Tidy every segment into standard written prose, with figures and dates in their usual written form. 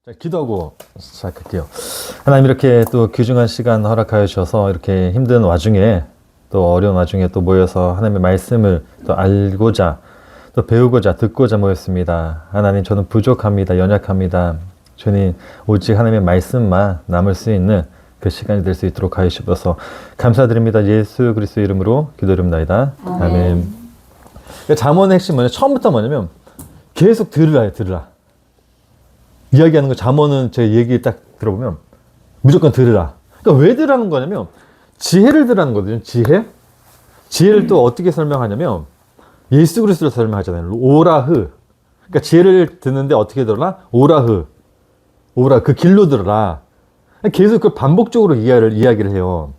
자, 기도하고 시작할게요. 하나님, 이렇게 또 귀중한 시간 허락하여 주셔서 이렇게 힘든 와중에 또 어려운 와중에 또 모여서 하나님의 말씀을 또 알고자 또 배우고자 듣고자 모였습니다. 하나님, 저는 부족합니다. 연약합니다. 주님, 오직 하나님의 말씀만 남을 수 있는 그 시간이 될 수 있도록 하여 주셔서 감사드립니다. 예수 그리스도 이름으로 기도드립니다. 아멘. 잠언의 핵심 뭐냐? 처음부터 뭐냐면 계속 들으라. 이야기하는 거, 잠언은 제 얘기 딱 들어보면 무조건 들으라. 그러니까 왜 들으라는 거냐면 지혜를 들으라는 거거든요. 지혜를 또 어떻게 설명하냐면 예수 그리스도로 설명하잖아요. 오라흐. 그러니까 지혜를 듣는데 어떻게 들어라? 오라흐. 그 길로 들어라. 계속 그 반복적으로 이야기를 해요.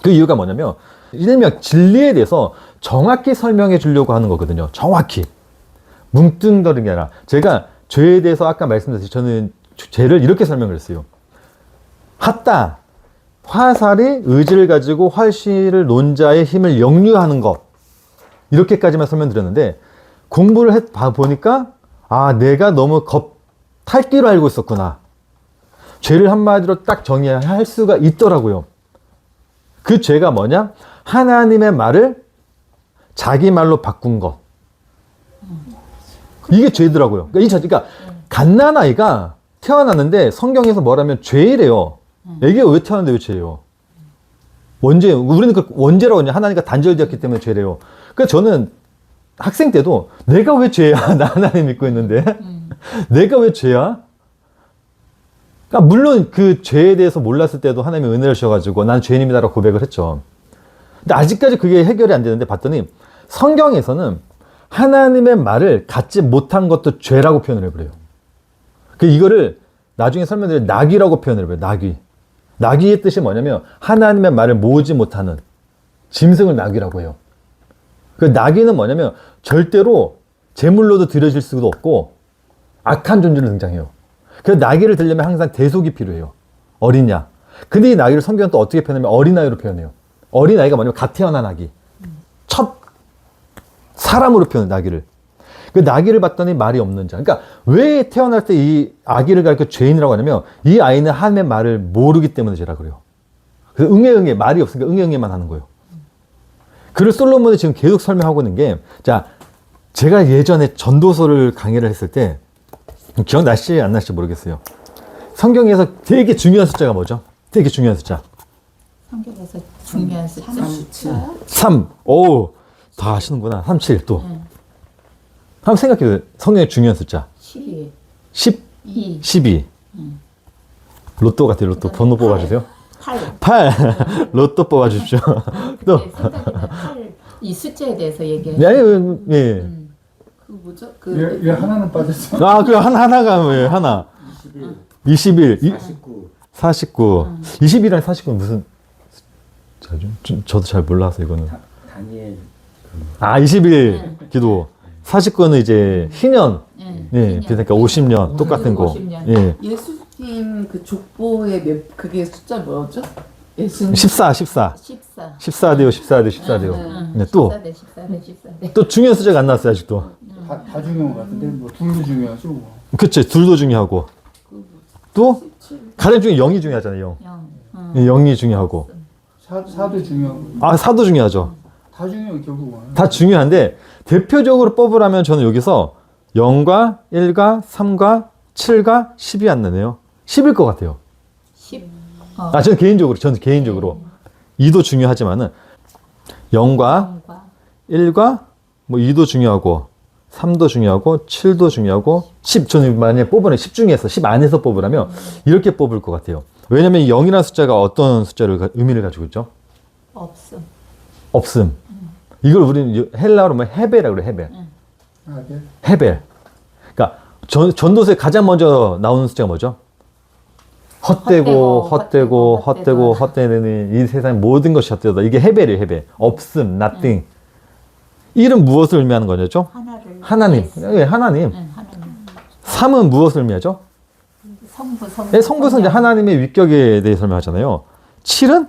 그 이유가 뭐냐면 일명 진리에 대해서 정확히 설명해 주려고 하는 거거든요. 정확히. 뭉뚱그리는 게 아니라, 제가 죄에 대해서 아까 말씀드렸듯이 저는 죄를 이렇게 설명을 했어요. 핫다, 화살이 의지를 가지고 활시를 논 자의 힘을 역류하는 것, 이렇게까지만 설명드렸는데, 공부를 보니까 내가 너무 탈기로 알고 있었구나. 죄를 한마디로 딱 정의할 수가 있더라고요. 그 죄가 뭐냐? 하나님의 말을 자기 말로 바꾼 것. 이게 죄더라고요. 그러니까 갓난아이가 태어났는데 성경에서 뭐라면 죄이래요. 애기가 왜 태어났는데 왜 죄예요? 우리는 그 원죄라고 하냐? 하나님과 단절되었기 때문에 죄래요. 그러니까 저는 학생 때도 내가 왜 죄야? 나 하나님 믿고 있는데. 내가 왜 죄야? 그러니까 물론 그 죄에 대해서 몰랐을 때도 하나님이 은혜를 주셔가지고 난 죄인입니다라고 고백을 했죠. 근데 아직까지 그게 해결이 안 되는데 봤더니 성경에서는 하나님의 말을 갖지 못한 것도 죄라고 표현을 해버려요. 이거를 나중에 설명드릴 낙위라고 표현을 해버려요. 낙위. 낙위의 뜻이 뭐냐면 하나님의 말을 모으지 못하는 짐승을 낙위라고 해요. 그 낙위는 뭐냐면 절대로 제물로도 드려질 수도 없고 악한 존재로 등장해요. 그래서 낙위를 들려면 항상 대속이 필요해요. 어린 양. 근데 이 낙위를 성경은 또 어떻게 표현하면 어린아이로 표현해요. 어린아이가 뭐냐면 갓 태어난 아기. 첫 사람으로 표현해, 낙위를. 그 낙위를 봤더니 말이 없는 자. 그러니까 왜 태어날 때 이 아기를 가리켜 죄인이라고 하냐면 이 아이는 하나님의 말을 모르기 때문에 죄라 그래요. 그래서 응애 말이 없으니까 응애만 하는 거예요. 그를 솔로몬이 지금 계속 설명하고 있는 게, 자, 제가 예전에 전도서를 강의를 했을 때 기억나실지 안 나실지 모르겠어요. 성경에서 되게 중요한 숫자가 뭐죠? 되게 중요한 숫자. 성경에서 중요한 숫자? 3. 오, 다 아시는구나. 37 또. 한번 생각해요. 성경의 중요한 숫자. 12. 12. 12. 로또 같아요. 로또. 번호 뽑아주세요. 8. 로또 뽑아주십시오. 또. 이 숫자에 대해서 얘기해. 예. 그 뭐죠? 얘 하나는 빠졌어. 그 하나가 왜 하나? 21. 49. 20이랑 49는 무슨 숫자죠? 저도 잘 몰라서 이거는. 다니엘. 21 기도. 49는 이제 희년. 예, 그러니까 50년 똑같은 거. 50년. 예. 예수님 그 족보의 그게 숫자 뭐였죠? 예수님 14. 14. 14대요. 네, 또. 14대. 또 중요한 숫자가 안 나왔어요, 아직도. 다 중요한 것 같은데 뭐 둘도 중요하죠. 뭐. 그치, 둘도 중요하고. 또, 가장 중에 0이 중요하잖아요, 0. 예, 0이 중요하고. 사도 중요하고. 4도 중요하죠. 다 중요해 결국은. 다 중요한데, 대표적으로 뽑으라면 저는 여기서 0과 1과 3과 7과 10이 안 나네요. 10일 것 같아요. 10. 저는 개인적으로. 2도 중요하지만은, 0과 1과 뭐 2도 중요하고, 3도 중요하고, 7도 중요하고, 10. 저는 만약에 뽑으면 10 중에서 10 안에서 뽑으라면 이렇게 뽑을 것 같아요. 왜냐면 이 0이라는 숫자가 어떤 의미를 가지고 있죠? 없음. 이걸 우리는 헬라어로 뭐 헤벨이라고 그래, 헤벨. 네. 헤벨. 그러니까 전도서에 가장 먼저 나오는 숫자가 뭐죠? 헛되는 이 세상 모든 것이 헛되다. 이게 헤벨이에요, 헤벨. 없음, nothing. 이는 무엇을 의미하는 거죠? 하나님. 예, 하나님. 3은 무엇을 의미하죠? 성부는 이제 하나님의 위격에 대해 설명하잖아요. 7은?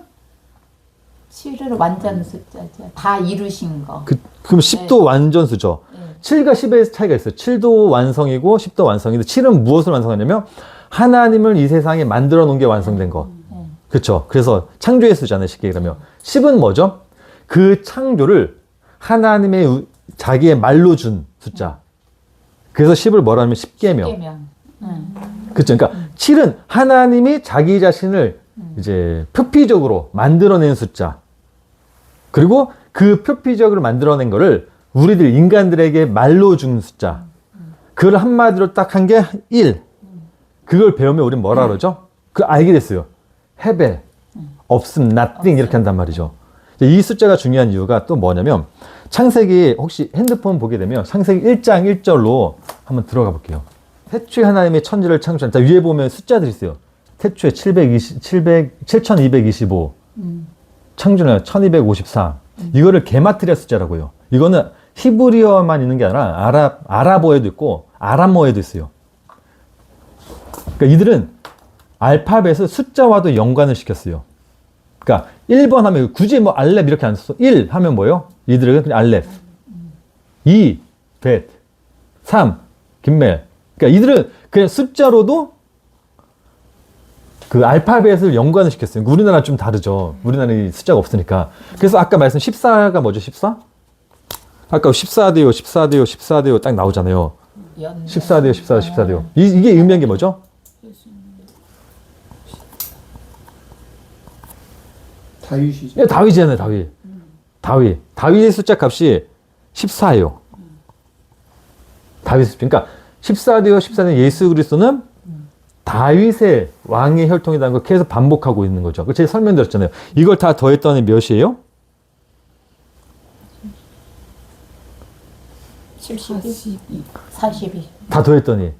7은 완전 숫자죠. 다 이루신 거. 그럼 10도 완전수죠. 7과 10의 차이가 있어요. 7도 완성이고 10도 완성인데 7은 무엇을 완성하냐면 하나님을 이 세상에 만들어 놓은 게 완성된 거. 그렇죠. 그래서 창조의 수잖아요. 쉽게 얘기하면. 10은 뭐죠? 그 창조를 하나님의 자기의 말로 준 숫자. 그래서 10을 뭐라 하면 10계명. 십계명. 그렇죠. 그러니까 7은 하나님이 자기 자신을 이제 표피적으로 만들어낸 숫자. 그리고 그 표피적으로 만들어낸 거를 우리들 인간들에게 말로 준 숫자. 그걸 한마디로 딱 한 게 1. 그걸 배우면 우리는 뭐라 그러죠? 그 알게 됐어요. 헤벨, 없음, nothing 이렇게 한단 말이죠. 이 숫자가 중요한 이유가 또 뭐냐면 창세기 혹시 핸드폰 보게 되면 창세기 1장 1절로 한번 들어가 볼게요. 태초에 하나님의 천지를 창조한 위에 보면 숫자들이 있어요. 태초에 7225 창조는 1254 이거를 게마트리아 숫자라고요. 이거는 히브리어만 있는 게 아니라 아랍어에도 있고 아람어에도 있어요. 그러니까 이들은 알파벳을 숫자와도 연관을 시켰어요. 그러니까 1번 하면 굳이 뭐 알렙 이렇게 안 써. 1 하면 뭐예요? 이들은 그냥 알렙. 2 벳. 3 김멜. 그러니까 이들은 그냥 숫자로도 그 알파벳을 연관을 시켰어요. 우리나라 좀 다르죠. 우리나라에 숫자가 없으니까. 그래서 아까 말씀 14가 뭐죠? 14? 아까 14대요, 14대요, 14대요 딱 나오잖아요. 14대요, 14대요, 14대요. 이게 의미한 게 뭐죠? 다윗이죠. 예, 다윗이잖아요, 다윗. 다윗의 숫자 값이 14예요. 다윗의 숫자. 그러니까 14대요, 14대요 예수 그리스도는 다윗의 왕의 혈통이라는 걸 계속 반복하고 있는 거죠. 제가 설명드렸잖아요. 이걸 다 더했더니 몇이에요? 72. 42. 다 더했더니.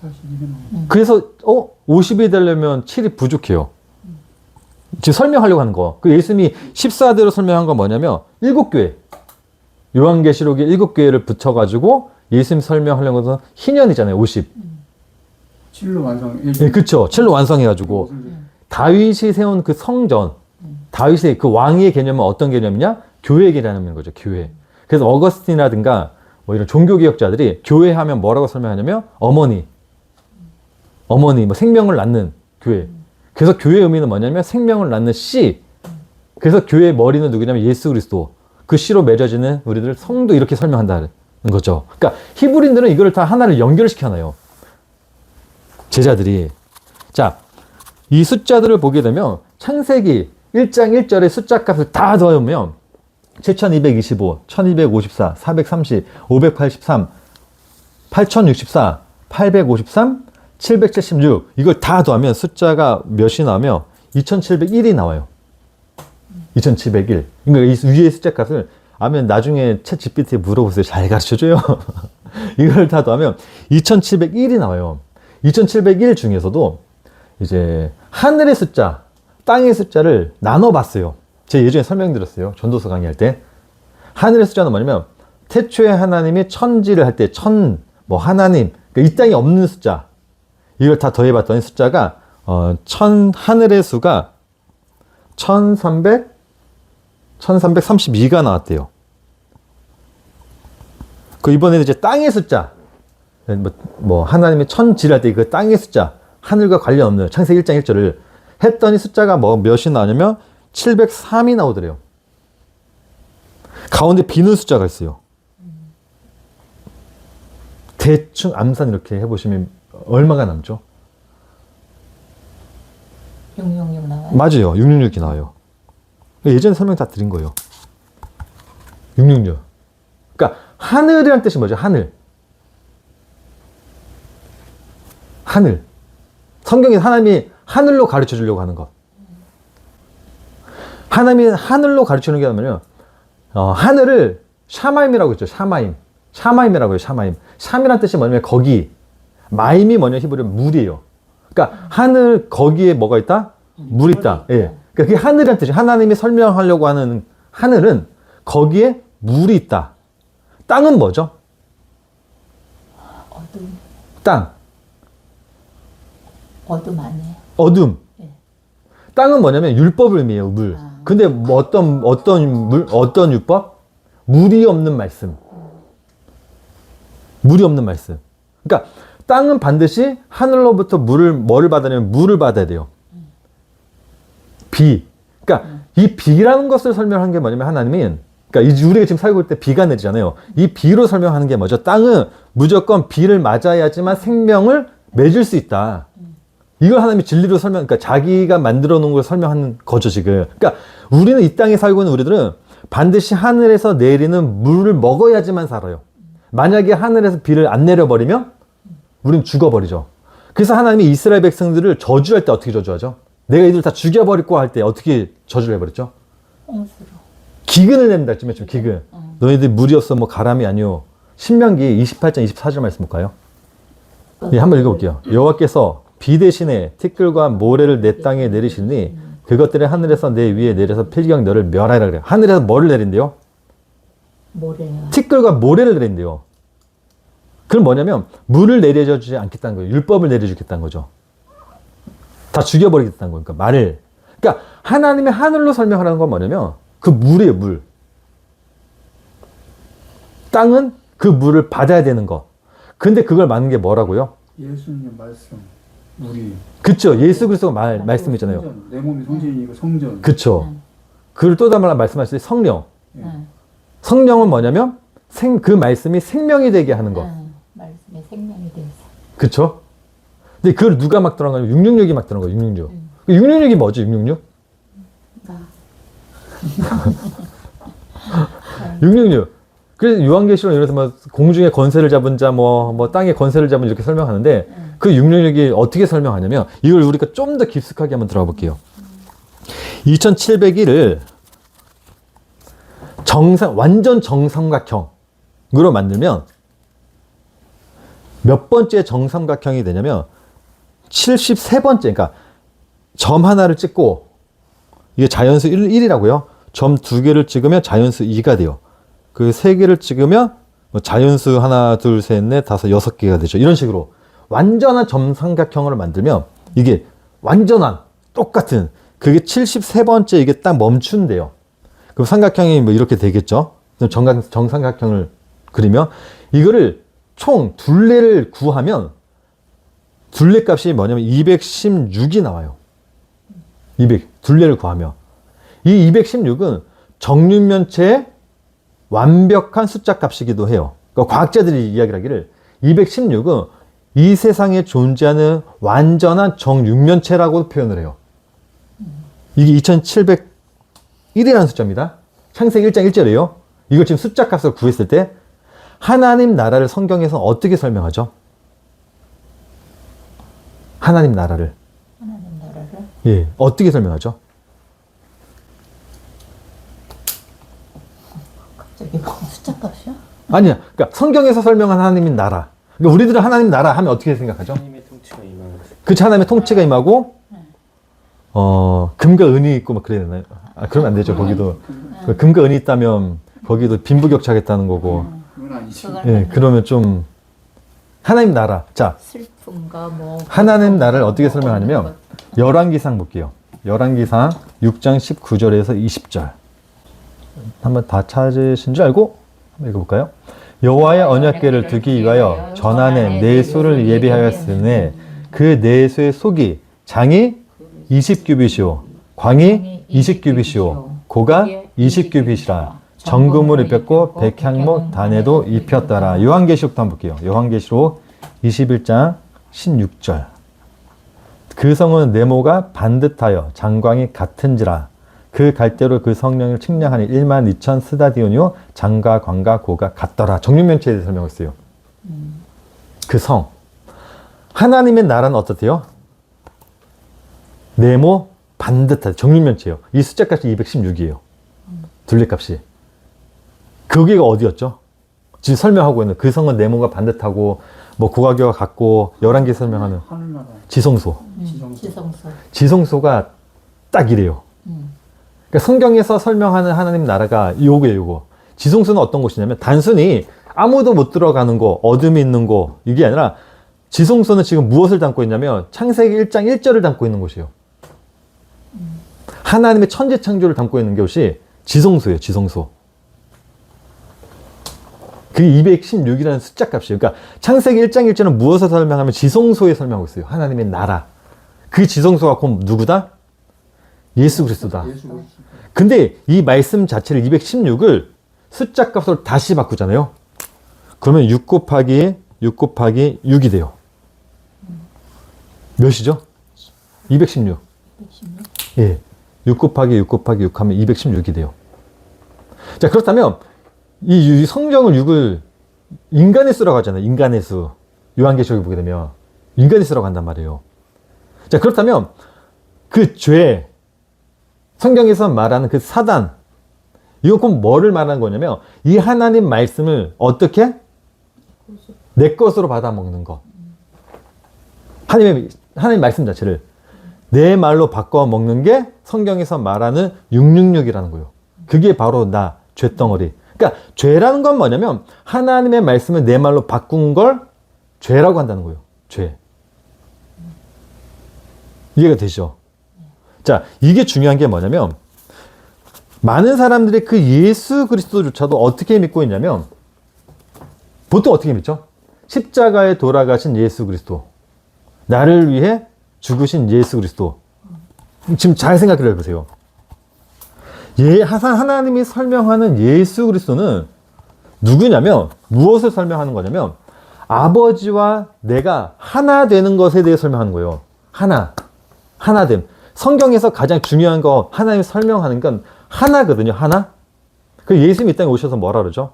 42는 그래서 50이 되려면 7이 부족해요. 지금 설명하려고 하는 거. 그 예수님이 14대로 설명한 건 뭐냐면 7교회. 요한계시록에 7교회를 붙여가지고 예수님 설명하려는 것은 희년이잖아요. 50. 7로 완성. 네, 그쵸. 7로 완성해가지고 다윗이 세운 그 성전, 다윗의 그 왕의 개념은 어떤 개념이냐? 교회 개념인 거죠. 교회. 그래서 어거스틴이라든가 뭐 이런 종교개혁자들이 교회 하면 뭐라고 설명하냐면 어머니, 뭐 생명을 낳는 교회. 그래서 교회의 의미는 뭐냐면 생명을 낳는 씨. 그래서 교회의 머리는 누구냐면 예수 그리스도. 그 씨로 맺어지는 우리들 성도 이렇게 설명한다는 거죠. 그러니까 히브리인들은 이걸 다 하나를 연결시켜놔요. 제자들이. 자, 이 숫자들을 보게 되면 창세기 1장 1절의 숫자 값을 다 더하면 7225, 1254, 430, 583, 8064, 853, 776 이걸 다 더하면 숫자가 몇이 나오면 2701이 나와요. 2701. 그러니까 이 위의 숫자 값을 아면 나중에 챗 GPT에 물어보세요. 잘 가르쳐줘요. 이걸 다 더하면 2701이 나와요. 2701 중에서도 이제 하늘의 숫자, 땅의 숫자를 나눠봤어요. 제가 예전에 설명드렸어요. 전도서 강의할 때. 하늘의 숫자는 뭐냐면 태초에 하나님이 천지를 할 때 하나님, 그러니까 이 땅에 없는 숫자 이걸 다 더해봤더니 숫자가 하늘의 수가 1332가 나왔대요. 그 이번에는 이제 땅의 숫자 하나님의 천지를 할 때 그 땅의 숫자 하늘과 관련 없는 창세기 1장 1절을 했더니 숫자가 몇이 나오냐면 703이 나오더래요. 가운데 비는 숫자가 있어요. 대충 암산 이렇게 해보시면 얼마가 남죠? 666 나와요. 맞아요. 666이 나와요. 예전에 설명 다 드린 거예요. 666. 그러니까 하늘이란 뜻이 뭐죠? 하늘. 성경에 하나님이 하늘로 가르쳐 주려고 하는 것. 하나님이 하늘로 가르치는 게 뭐냐면 하늘을 샤마임이라고 했죠. 샤마임이라고 해요. 샴이란 뜻이 뭐냐면 거기. 마임이 뭐냐 히브리어 물이에요. 그러니까 하늘 거기에 뭐가 있다? 물 있다. 예. 그러니까 그게 하늘이란 뜻이 하나님이 설명하려고 하는 하늘은 거기에 물이 있다. 땅은 뭐죠? 어둠. 땅. 어둠 안에. 어둠. 예. 땅은 뭐냐면 율법을 의미해요. 물. 근데 뭐 어떤 율법? 물이 없는 말씀. 물이 없는 말씀. 그러니까 땅은 반드시 하늘로부터 뭐를 받으냐면 물을 받아야 돼요. 비. 그러니까 이 비라는 것을 설명한 게 뭐냐면 하나님은, 그러니까 우리가 지금 살고 있을 때 비가 내리잖아요. 이 비로 설명하는 게 뭐죠? 땅은 무조건 비를 맞아야지만 생명을 맺을 수 있다. 이걸 하나님이 진리로 그러니까 자기가 만들어 놓은 걸 설명하는 거죠, 지금. 그러니까 우리는 이 땅에 살고 있는 우리들은 반드시 하늘에서 내리는 물을 먹어야지만 살아요. 만약에 하늘에서 비를 안 내려버리면 우리는 죽어버리죠. 그래서 하나님이 이스라엘 백성들을 저주할 때 어떻게 저주하죠? 내가 이들 다 죽여버릴 거야 할 때 어떻게 저주를 해버렸죠? 홍수로. 기근을 낸다 했죠, 맨 처음 기근. 너희들 물이 없어 뭐 가람이 아니오. 신명기 28장 24절 말씀 볼까요? 예, 한번 읽어볼게요. 여호와께서 비 대신에 티끌과 모래를 내 땅에 내리시니 그것들이 하늘에서 내 위에 내려서 필경 너를 멸하리라 그래요. 하늘에서 뭐를 내린대요? 모래요. 티끌과 모래를 내린대요. 그럼 뭐냐면 물을 내려줘 주지 않겠다는 거예요. 율법을 내려주겠다는 거죠. 다 죽여버리겠다는 거예요. 그러니까 말을. 그러니까 하나님의 하늘로 설명하라는 건 뭐냐면 그 물이에요, 물. 땅은 그 물을 받아야 되는 거. 근데 그걸 막는 게 뭐라고요? 예수님 말씀, 우리 그쵸. 예수 그리스도가 말씀이잖아요. 성전, 내 몸이 성전이니까 성전. 그쵸. 그걸 또 다른 말로 말씀하실 때 성령. 응. 성령은 뭐냐면 그 말씀이 생명이 되게 하는 거. 응. 말씀에 생명이 되어서. 그쵸? 근데 그걸 누가 막 들어간 거예요? 666이 막 들어간 거예요, 666. 666이 뭐죠, 666? 나. 666. 그래서 요한계시록 이래서 뭐 공중의 권세를 잡은 자, 뭐 땅의 권세를 잡은 이렇게 설명하는데 그 666이 어떻게 설명하냐면 이걸 우리가 좀 더 깊숙하게 한번 들어가 볼게요. 2701을 완전 정삼각형으로 만들면 몇 번째 정삼각형이 되냐면 73번째, 그러니까 점 하나를 찍고 이게 자연수 1이라고요. 점 2개를 찍으면 자연수 2가 돼요. 그 3개를 찍으면 뭐 자연수 하나, 둘, 셋, 넷, 다섯, 6개가 되죠. 이런 식으로 완전한 점삼각형을 만들면 이게 완전한 똑같은 그게 73번째 이게 딱 멈춘대요. 그럼 삼각형이 뭐 이렇게 되겠죠. 정삼각형을 그리면 이거를 총 둘레를 구하면 둘레 값이 뭐냐면 216이 나와요. 둘레를 구하면 이 216은 정육면체의 완벽한 숫자 값이기도 해요. 그러니까 과학자들이 이야기를 하기를 216은 이 세상에 존재하는 완전한 정육면체라고 표현을 해요. 이게 2701이라는 숫자입니다. 창세기 1장 1절이에요. 이걸 지금 숫자 값을 구했을 때 하나님 나라를 성경에서 어떻게 설명하죠? 하나님 나라를. 하나님 나라를. 예, 어떻게 설명하죠? 갑자기 뭐 숫자 값이야? 아니야. 그러니까 성경에서 설명한 하나님의 나라. 그러니까 우리들은 하나님 나라 하면 어떻게 생각하죠? 하나님의 통치가 임하는 그치, 하나님의 통치가 임하고, 금과 은이 있고 막 그래야 되나요? 아, 그러면 안 되죠. 거기도. 금과 은이 있다면 거기도 빈부격차겠다는 거고. 그건 아니지. 예, 그러면 좀, 하나님 나라. 자, 슬픔과 뭐 하나님 나라를 어떻게 설명하냐면, 열왕기상 볼게요. 열왕기상 6장 19절에서 20절. 한번 다 찾으신 줄 알고 한번 읽어볼까요? 여호와의 언약궤를 두기 위하여 전안에 내수를 예비하였으니 그 내수의 속이 장이 20규빗이요 광이 20규빗이요 고가 20규빗이라 정금을 입혔고 백향목 단에도 입혔더라. 요한계시록도 한번 볼게요. 요한계시록 21장 16절. 그 성은 네모가 반듯하여 장광이 같은지라 그 갈대로 그 성령을 측량하니 12,000 스다디온이요 장과 광과 고가 같더라. 정육면체에 대해서 설명했어요. 그 성. 하나님의 나라는 어떻대요? 네모 반듯하다. 정육면체예요. 이 숫자값이 216이에요. 둘레값이. 거기가 어디였죠? 지금 설명하고 있는 그 성은 네모가 반듯하고 뭐 고가교가 같고 11개 설명하는 하늘나라, 지성소. 지성소. 지성소가 딱 이래요. 그러니까 성경에서 설명하는 하나님 나라가 요거예요, 요거. 지성소는 어떤 곳이냐면 단순히 아무도 못 들어가는 곳, 어둠이 있는 곳, 이게 아니라 지성소는 지금 무엇을 담고 있냐면 창세기 1장 1절을 담고 있는 곳이에요. 하나님의 천지 창조를 담고 있는 곳이 지성소예요, 지성소. 그게 216이라는 숫자 값이에요. 그러니까 창세기 1장 1절은 무엇을 설명하면 지성소에 설명하고 있어요. 하나님의 나라. 그 지성소가 곧 누구다? 예수 그리스도다. 예수 그리스도. 근데 이 말씀 자체를 216을 숫자 값으로 다시 바꾸잖아요. 그러면 6 곱하기 6이 돼요. 몇이죠? 216. 116. 예. 6 곱하기 6 하면 216이 돼요. 자, 그렇다면 이 성경을 6을 인간의 수라고 하잖아요. 인간의 수. 요한계시록에 보게 되면 인간의 수라고 한단 말이에요. 자, 그렇다면 그 죄, 성경에서 말하는 그 사단, 이건 꼭 뭐를 말하는 거냐면 이 하나님 말씀을 어떻게? 내 것으로 받아 먹는 것. 하나님 말씀 자체를 내 말로 바꿔 먹는 게 성경에서 말하는 666이라는 거예요. 그게 바로 나, 죄덩어리. 그러니까 죄라는 건 뭐냐면 하나님의 말씀을 내 말로 바꾼 걸 죄라고 한다는 거예요. 죄. 이해가 되시죠? 자, 이게 중요한 게 뭐냐면 많은 사람들이 그 예수 그리스도조차도 어떻게 믿고 있냐면 보통 어떻게 믿죠? 십자가에 돌아가신 예수 그리스도. 나를 위해 죽으신 예수 그리스도. 지금 잘 생각을 해보세요. 하나님이 설명하는 예수 그리스도는 누구냐면 무엇을 설명하는 거냐면 아버지와 내가 하나 되는 것에 대해 설명하는 거예요. 하나됨. 성경에서 가장 중요한 거 하나님이 설명하는 건 하나거든요. 하나. 그 예수님이 이 땅에 오셔서 뭐라 그러죠?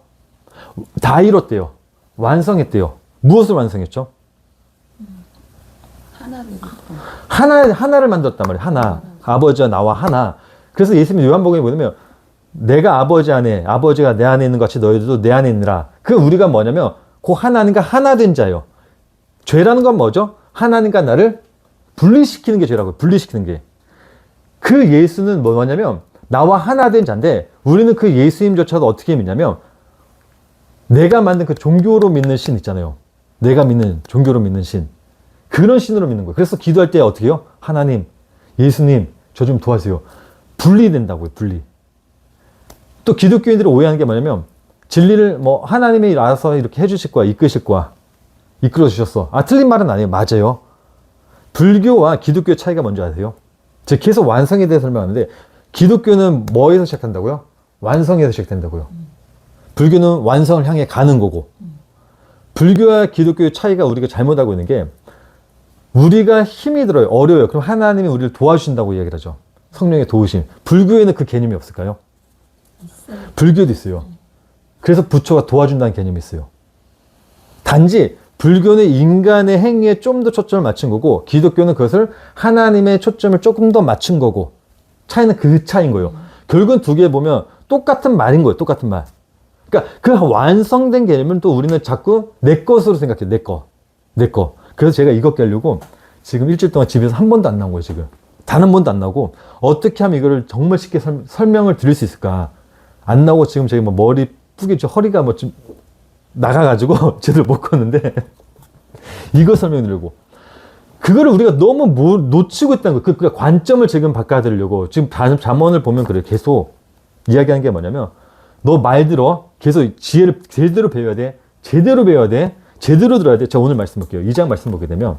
다 이뤘대요. 완성했대요. 무엇을 완성했죠? 하나를 만들었단 말이에요. 하나. 아버지와 나와 하나. 그래서 예수님이 요한복음에 보면 내가 아버지 안에, 아버지가 내 안에 있는 것 같이 너희들도 내 안에 있느라. 그 우리가 뭐냐면 그 하나님과 하나 된 자예요. 죄라는 건 뭐죠? 하나님과 나를 분리시키는 게 죄라고요. 분리시키는 게. 그 예수는 뭐냐면 나와 하나 된 자인데 우리는 그 예수님조차도 어떻게 믿냐면 내가 만든 그 종교로 믿는 신 있잖아요. 내가 믿는 종교로 믿는 신. 그런 신으로 믿는 거예요. 그래서 기도할 때 어떻게 해요? 하나님, 예수님, 저 좀 도와주세요. 분리된다고요. 분리. 또 기독교인들이 오해하는 게 뭐냐면 진리를 뭐 하나님이 알아서 이렇게 해주실 거야. 이끄실 거야. 이끌어 주셨어. 틀린 말은 아니에요. 맞아요. 불교와 기독교의 차이가 뭔지 아세요? 제가 계속 완성에 대해 설명하는데 기독교는 뭐에서 시작한다고요? 완성에서 시작된다고요. 불교는 완성을 향해 가는 거고 불교와 기독교의 차이가 우리가 잘못 알고 있는 게 우리가 힘이 들어요. 어려워요. 그럼 하나님이 우리를 도와주신다고 이야기를 하죠. 성령의 도우심. 불교에는 그 개념이 없을까요? 있어요. 불교도 있어요. 그래서 부처가 도와준다는 개념이 있어요. 단지 불교는 인간의 행위에 좀 더 초점을 맞춘 거고 기독교는 그것을 하나님의 초점을 조금 더 맞춘 거고 차이는 그 차이인 거예요. 결국은 두 개 보면 똑같은 말인 거예요. 똑같은 말. 그러니까 그 완성된 개념은 또 우리는 자꾸 내 것으로 생각해요. 내 거. 내 거. 그래서 제가 이것 깨려고 지금 일주일 동안 집에서 한 번도 안 나온 거예요. 지금. 단 한 번도 안 나오고 어떻게 하면 이거를 정말 쉽게 설명을 드릴 수 있을까. 안 나오고 지금 제가 뭐 머리 푸기 허리가 뭐 좀 나가가지고 제대로 못 걷는데 이거 설명드리려고 그거를 우리가 너무 놓치고 있다는 거예요. 그 관점을 지금 바꿔드리려고 지금 잠언을 보면 그래 계속 이야기하는 게 뭐냐면 너 말 들어 계속 지혜를 제대로 배워야 돼. 제대로 배워야 돼. 제대로 들어야 돼. 자 오늘 말씀 볼게요. 2장 말씀 보게 되면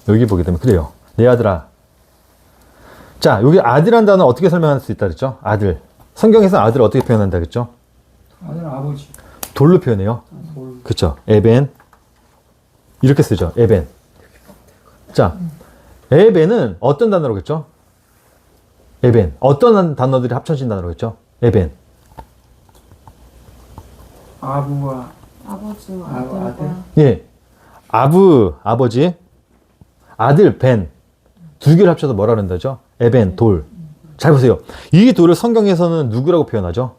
여기 보게 되면 그래요. 내 아들아. 자 여기 아들이라는 단어 어떻게 설명할 수 있다 그랬죠? 아들. 성경에서 아들을 어떻게 표현한다 그랬죠? 아들 아버지. 돌로 표현해요. 그렇죠. 에벤. 이렇게 쓰죠. 에벤. 자, 에벤은 어떤 단어로 했죠? 에벤. 어떤 단어들이 합쳐진 단어로 했죠? 에벤. 아부와 아버지와 아들. 아들과 예. 아버지. 아들, 벤. 두 개를 합쳐서 뭐라 그런다죠? 에벤, 돌. 잘 보세요. 이 돌을 성경에서는 누구라고 표현하죠?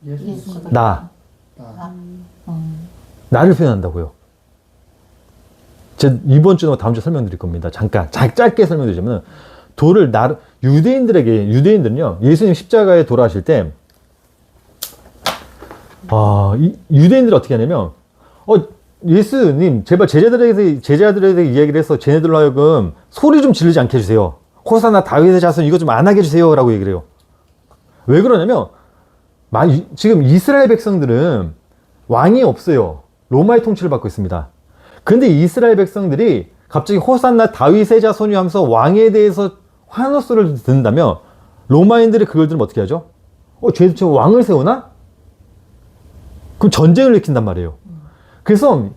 예수. 나. 나. 나를 표현한다고요. 제가 이번 주나 다음 주에 설명드릴 겁니다. 잠깐 짧게 설명드리자면 돌을 유대인들은요 예수님 십자가에 돌아가실 때 유대인들이 어떻게 하냐면 예수님 제발 제자들에게 이야기를 해서 쟤네들로 하여금 소리 좀 지르지 않게 해주세요. 호사나 다윗의 자손 이거 좀 안 하게 해주세요 라고 얘기를 해요. 왜 그러냐면 지금 이스라엘 백성들은 왕이 없어요. 로마의 통치를 받고 있습니다. 근데 이스라엘 백성들이 갑자기 호산나 다윗의 자손이 하면서 왕에 대해서 환호소를 듣는다면 로마인들이 그걸 들으면 어떻게 하죠? 쟤도 저 왕을 세우나? 그럼 전쟁을 일으킨단 말이에요. 그래서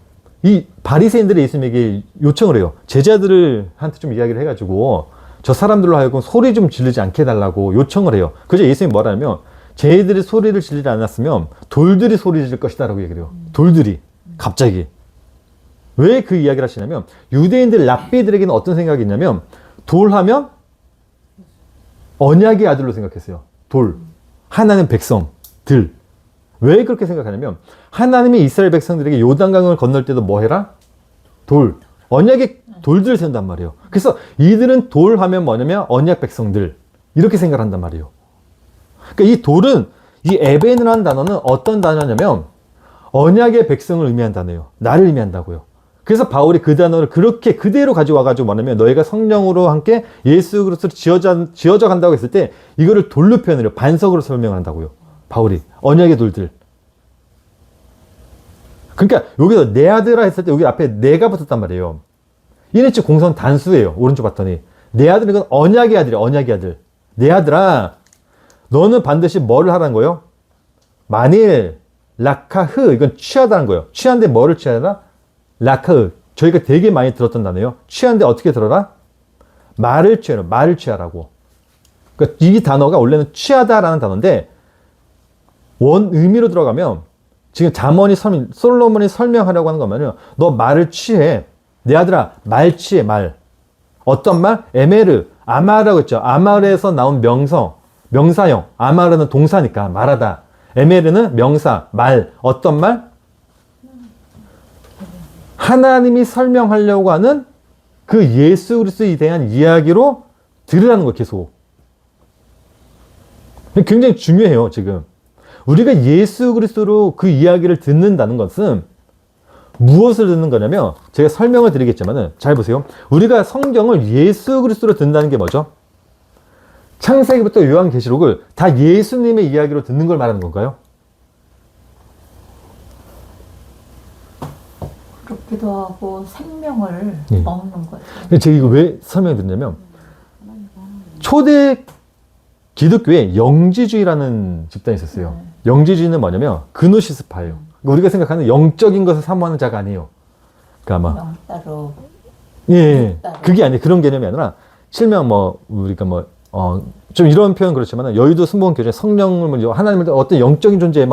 이 바리새인들이 예수님에게 요청을 해요. 제자들한테 좀 이야기를 해가지고 저 사람들로 하여금 소리 좀 지르지 않게 해달라고 요청을 해요. 그래서 예수님이 뭐라 하냐면 쟤들이 소리를 지르지 않았으면 돌들이 소리 지를 것이다 라고 얘기를 해요. 돌들이 갑자기. 왜 그 이야기를 하시냐면 유대인들 랍비들에게는 어떤 생각이 있냐면 돌하면 언약의 아들로 생각했어요. 돌. 하나님 백성들. 왜 그렇게 생각하냐면 하나님이 이스라엘 백성들에게 요단강을 건널 때도 뭐 해라? 돌. 언약의 돌들을 세운단 말이에요. 그래서 이들은 돌 하면 뭐냐면 언약 백성들. 이렇게 생각을 한단 말이에요. 그러니까 이 돌은 이 에벤이라는 단어는 어떤 단어냐면 언약의 백성을 의미한 단어예요. 나를 의미한다고요. 그래서 바울이 그 단어를 그렇게 그대로 가져와가지고 뭐냐면 너희가 성령으로 함께 예수 그리스도로 지어져 간다고 했을 때 이거를 돌로 표현을 해요. 반석으로 설명한다고요. 바울이. 언약의 돌들. 그러니까 여기서 내 아들아 했을 때 여기 앞에 내가 붙었단 말이에요. 이네치 공선 단수예요. 오른쪽 봤더니. 내 아들은 이건 언약의 아들이야. 언약의 아들. 내 아들아 너는 반드시 뭐를 하라는 거예요? 만일 라카흐 이건 취하다는 거예요. 취한데 뭐를 취하라? 라카흐. 저희가 되게 많이 들었던 단어예요. 취한데 어떻게 들어라? 말을 취하라. 말을 취하라고. 그러니까 이 단어가 원래는 취하다라는 단어인데 원 의미로 들어가면 지금 솔로몬이 설명하려고 하는 거면요. 너 말을 취해. 내 아들아 말 취해 말. 어떤 말? 에메르. 아마르라고 했죠. 아마르에서 나온 명사형. 아마르는 동사니까 말하다. 에메르는 명사, 말. 어떤 말? 하나님이 설명하려고 하는 그 예수 그리스도에 대한 이야기로 들으라는 거예요. 계속. 굉장히 중요해요. 지금. 우리가 예수 그리스도로 그 이야기를 듣는다는 것은 무엇을 듣는 거냐면 제가 설명을 드리겠지만은 잘 보세요. 우리가 성경을 예수 그리스도로 듣는다는 게 뭐죠? 창세기부터 요한계시록을 다 예수님의 이야기로 듣는 걸 말하는 건가요? 그렇기도 하고 생명을 예. 먹는 거죠. 제가 이거 왜 설명드리냐면 초대 기독교에 영지주의라는 집단이 있었어요. 영지주의는 뭐냐면 그노시스파예요. 우리가 생각하는 영적인 것을 사모하는 자가 아니에요. 그러니까 아마 따로 예, 그게 아니에요. 그런 개념이 아니라 실명 우리가 좀 이런 표현 그렇지만 여의도 순복음 교회 성령을 하나님을 어떤 영적인 존재에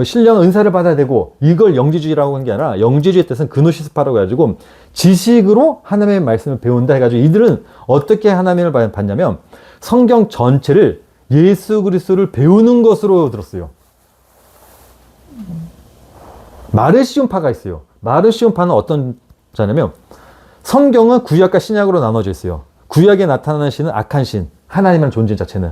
신령 은사를 받아야 되고 이걸 영지주의라고 하는 게 아니라 영지주의의 뜻은 그노시스파라고 해가지고 지식으로 하나님의 말씀을 배운다 해가지고 이들은 어떻게 하나님을 받냐면 성경 전체를 예수 그리스도를 배우는 것으로 들었어요. 마르시온파가 있어요. 마르시온파는 어떤 자냐면 성경은 구약과 신약으로 나눠져 있어요. 구약에 나타나는 신은 악한 신, 하나님이라는 존재 자체는.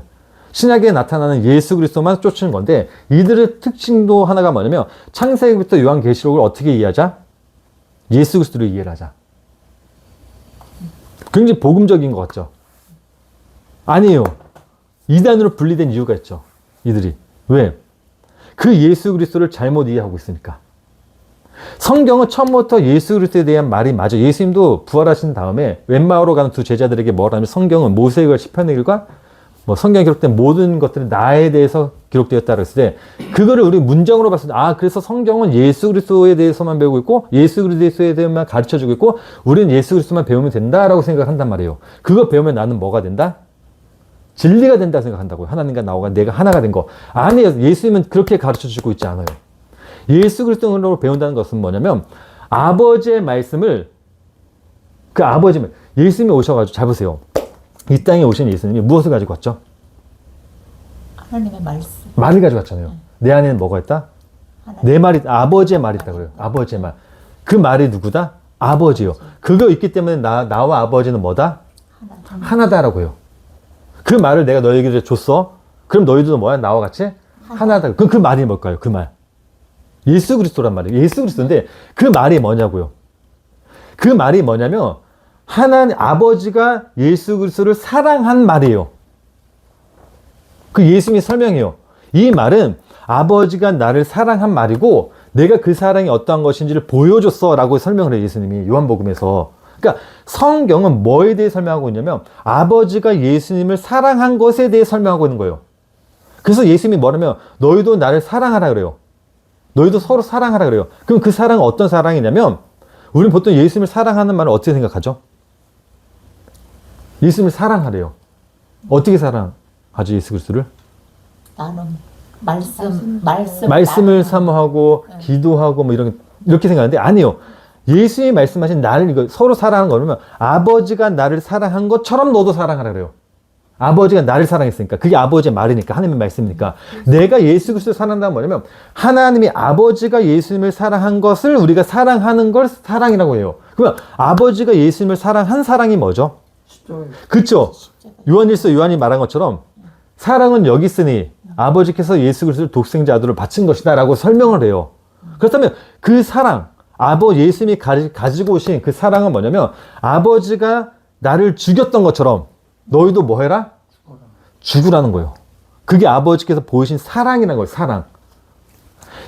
신약에 나타나는 예수 그리스도만 쫓는 건데 이들의 특징도 하나가 뭐냐면 창세기부터 요한계시록을 어떻게 이해하자? 예수 그리스도로 이해를 하자. 굉장히 복음적인 것 같죠? 아니에요. 이단으로 분리된 이유가 있죠. 이들이. 왜? 그 예수 그리스도를 잘못 이해하고 있으니까. 성경은 처음부터 예수 그리스도에 대한 말이 맞아. 예수님도 부활하신 다음에 웬마하로 가는 두 제자들에게 뭐라 하면 성경은 모세의 시편의 글과 성경에 기록된 모든 것들이 나에 대해서 기록되었다 그랬을 때 그거를 우리 문장으로 봤을 때 그래서 성경은 예수 그리스도에 대해서만 배우고 있고 예수 그리스도에 대해서만 가르쳐주고 있고 우리는 예수 그리스도만 배우면 된다라고 생각한단 말이에요. 그거 배우면 나는 뭐가 된다? 진리가 된다 생각한다고요. 하나님과 나와 내가 하나가 된 거. 아니에요. 예수님은 그렇게 가르쳐주고 있지 않아요. 예수 그리스도로 배운다는 것은 뭐냐면 아버지의 말씀을 예수님이 오셔가지고 잘 보세요. 이 땅에 오신 예수님이 무엇을 가지고 왔죠? 하나님의 말씀. 말을 가지고 왔잖아요. 내 안에는 뭐가 있다? 내 말이 아버지의 말이 있다 그래요. 아버지의 말. 그 말이 누구다? 아버지요. 그거 있기 때문에 나와 아버지는 뭐다? 하나다라고 해요. 그 말을 내가 너희에게 줬어. 그럼 너희들도 뭐야? 나와 같이 하나다. 그럼 그 말이 뭘까요? 그 말. 예수 그리스도란 말이에요. 예수 그리스도인데 그 말이 뭐냐고요. 그 말이 뭐냐면 하나님 아버지가 예수 그리스도를 사랑한 말이에요. 그 예수님이 설명해요. 이 말은 아버지가 나를 사랑한 말이고 내가 그 사랑이 어떠한 것인지를 보여줬어 라고 설명을 해요. 예수님이 요한복음에서. 그러니까 성경은 뭐에 대해 설명하고 있냐면 아버지가 예수님을 사랑한 것에 대해 설명하고 있는 거예요. 그래서 예수님이 뭐냐면 너희도 나를 사랑하라 그래요. 너희도 서로 사랑하라 그래요. 그럼 그 사랑은 어떤 사랑이냐면 우리는 보통 예수님을 사랑하는 말을 어떻게 생각하죠? 예수님을 사랑하래요. 어떻게 사랑하죠, 예수 그리스도를? 나는 말씀을 말씀을 사모하고 기도하고 뭐 이렇게 생각하는데 아니요. 예수님이 말씀하신 나를 이거 서로 사랑하는 거면 아버지가 나를 사랑한 것처럼 너도 사랑하라 그래요. 아버지가 나를 사랑했으니까 그게 아버지의 말이니까 하나님의 말씀이니까 내가 예수 그리스도를 사랑한다는 뭐냐면 하나님이 아버지가 예수님을 사랑한 것을 우리가 사랑하는 걸 사랑이라고 해요. 그러면 아버지가 예수님을 사랑한 사랑이 뭐죠? 그렇죠. 요한일서 요한이 말한 것처럼 사랑은 여기 있으니 아버지께서 예수 그리스도를 독생자 아들을 바친 것이다 라고 설명을 해요. 그렇다면 그 사랑 예수님이 가지고 오신 그 사랑은 뭐냐면 아버지가 나를 죽였던 것처럼 너희도 뭐 해라? 죽으라는 거예요. 그게 아버지께서 보이신 사랑이라는 거예요. 사랑.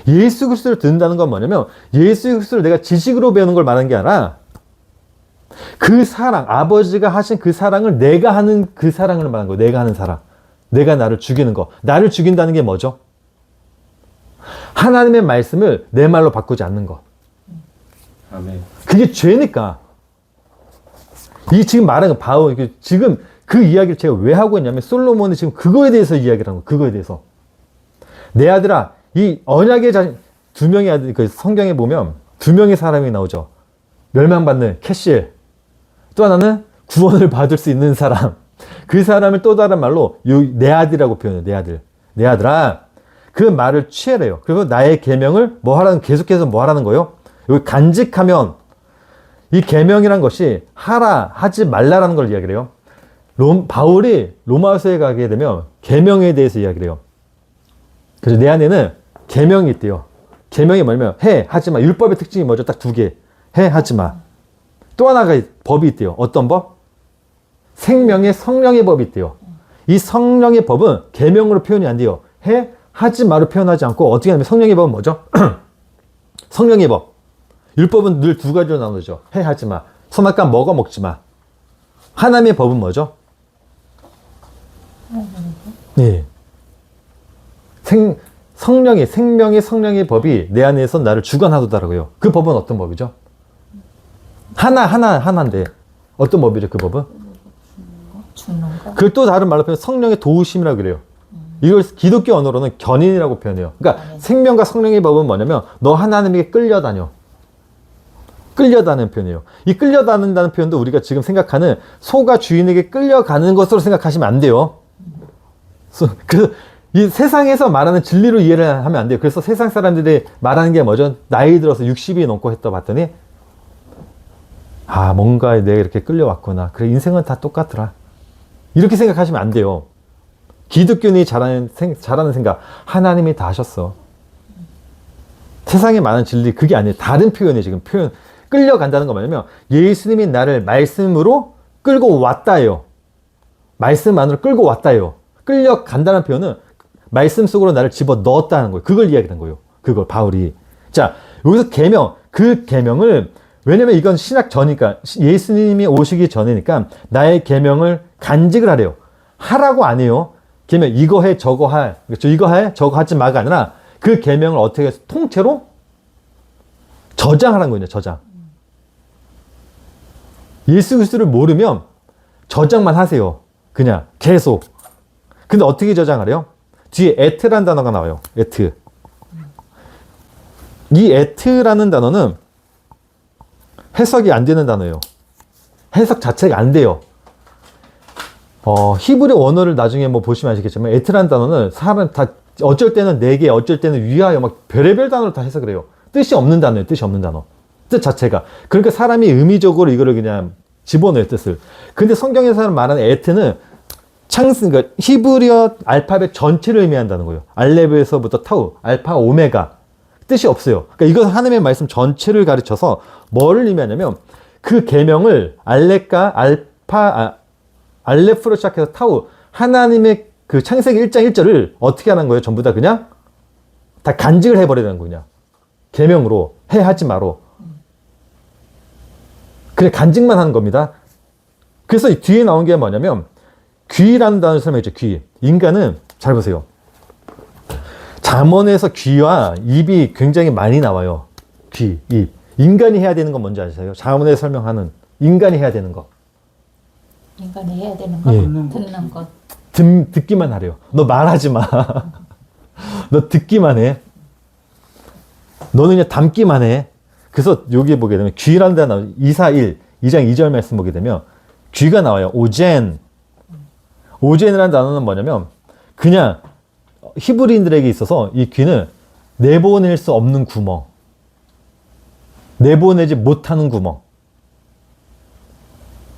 예수 그리스도를 듣는다는 건 뭐냐면 예수 그리스도를 내가 지식으로 배우는 걸 말하는 게 아니라 그 사랑, 아버지가 하신 그 사랑을 내가 하는 그 사랑을 말하는 거예요. 내가 하는 사랑. 내가 나를 죽이는 거. 나를 죽인다는 게 뭐죠? 하나님의 말씀을 내 말로 바꾸지 않는 것. 아멘. 그게 죄니까. 이 지금 말하는 거, 바울, 지금 그 이야기를 제가 왜 하고 있냐면 솔로몬이 지금 그거에 대해서 이야기를 하는 거예요. 그거에 대해서. 내 아들아, 이 언약의 자신, 두 명의 아들, 그 성경에 보면 두 명의 사람이 나오죠. 멸망받는 캐실. 또 하나는 구원을 받을 수 있는 사람. 그 사람을 또 다른 말로 내 아들이라고 표현해요. 내 아들. 내 아들아. 그 말을 취해래요. 그리고 나의 계명을 계속해서 뭐 하라는 거예요? 여기 간직하면 이 계명이란 것이 하라, 하지 말라라는 걸 이야기를 해요. 바울이 로마서에 가게 되면 계명에 대해서 이야기를 해요. 그래서 내 안에는 계명이 있대요. 계명이 뭐냐면 해, 하지 마. 율법의 특징이 뭐죠? 딱 두 개. 해, 하지 마. 또 하나가 법이 있대요. 어떤 법? 생명의 성령의 법이 있대요. 이 성령의 법은 계명으로 표현이 안 돼요. 해, 하지 마로 표현하지 않고 어떻게 하냐면 성령의 법은 뭐죠? 성령의 법. 율법은 늘 두 가지로 나누죠. 해, 하지 마. 선악과 먹어 먹지 마. 하나님의 법은 뭐죠? 네. 생명의 성령의 법이 내 안에서 나를 주관하도다라고요. 그 법은 어떤 법이죠? 하나인데 어떤 법이죠? 그 법은? 죽는 거. 그걸 또 다른 말로 표현 성령의 도우심이라고 그래요. 이걸 기독교 언어로는 견인이라고 표현해요. 그러니까 생명과 성령의 법은 뭐냐면 너 하나님에게 끌려다녀. 끌려다니는 표현이에요. 이 끌려다닌다는 표현도 우리가 지금 생각하는 소가 주인에게 끌려가는 것으로 생각하시면 안 돼요. 그래서 이 세상에서 말하는 진리로 이해를 하면 안 돼요. 그래서 세상 사람들이 말하는 게 뭐죠? 나이 들어서 60이 넘고 했다 봤더니 뭔가 내가 이렇게 끌려왔구나. 그래, 인생은 다 똑같더라. 이렇게 생각하시면 안 돼요. 기독교인이 잘하는 생각, 하나님이 다 하셨어. 세상에 많은 진리, 그게 아니에요. 다른 표현이에요, 지금. 끌려간다는 거 뭐냐면, 예수님이 나를 말씀으로 끌고 왔다예요. 말씀 안으로 끌고 왔다예요. 끌려간다는 표현은 말씀 속으로 나를 집어 넣었다는 거예요. 그걸 이야기하는 거예요. 그걸, 바울이. 자, 여기서 그 계명을, 왜냐면 이건 신약 전이니까, 예수님이 오시기 전이니까, 나의 계명을 간직을 하래요. 하라고 안 해요. 계명, 이거 해, 저거 할. 그렇죠? 이거 해, 저거 하지 마가 아니라, 그 계명을 어떻게 해서 통째로 저장하라는 거예요. 저장. 예수 그리스도를 모르면 저장만 하세요. 그냥 계속. 근데 어떻게 저장하래요? 뒤에 에트라는 단어가 나와요. 에트. 이 에트라는 단어는 해석이 안 되는 단어예요. 해석 자체가 안 돼요. 히브리 원어를 나중에 뭐 보시면 아시겠지만 에트라는 단어는 사람 다 어쩔 때는 내게, 어쩔 때는 위하여 막 별의별 단어를 다 해석을 해요. 뜻이 없는 단어예요. 뜻이 없는 단어. 뜻 자체가. 그러니까 사람이 의미적으로 이거를 그냥 집어넣어요. 뜻을. 근데 성경에서 말하는 에트는 그러니까 히브리어 알파벳 전체를 의미한다는 거예요. 알레브에서부터 타우, 알파, 오메가. 뜻이 없어요. 그러니까 이것은 하나님의 말씀 전체를 가르쳐서 뭐를 의미하냐면 그 계명을 알레프로 시작해서 타우, 하나님의 그 창세기 1장 1절을 어떻게 하는 거예요? 전부 다 그냥 다 간직을 해버리는 거냐. 계명으로 해 하지 마로. 그래 간직만 하는 겁니다. 그래서 이 뒤에 나온 게 뭐냐면 귀라는 단어를 설명했죠. 귀. 인간은 잘 보세요. 잠언에서 귀와 입이 굉장히 많이 나와요. 귀, 입. 인간이 해야 되는 건 뭔지 아세요? 잠언에 설명하는 인간이 해야 되는 거. 인간이 해야 되는 거, 예. 듣는 것. 듣기만 하래요. 너 말하지 마. 너 듣기만 해. 너는 그냥 담기만 해. 그래서 여기 보게 되면 귀라는 단어 241, 2장 2절 말씀 보게 되면 귀가 나와요. 오젠. 오젠이라는 단어는 뭐냐면 그냥 히브리인들에게 있어서 이 귀는 내보낼 수 없는 구멍. 내보내지 못하는 구멍.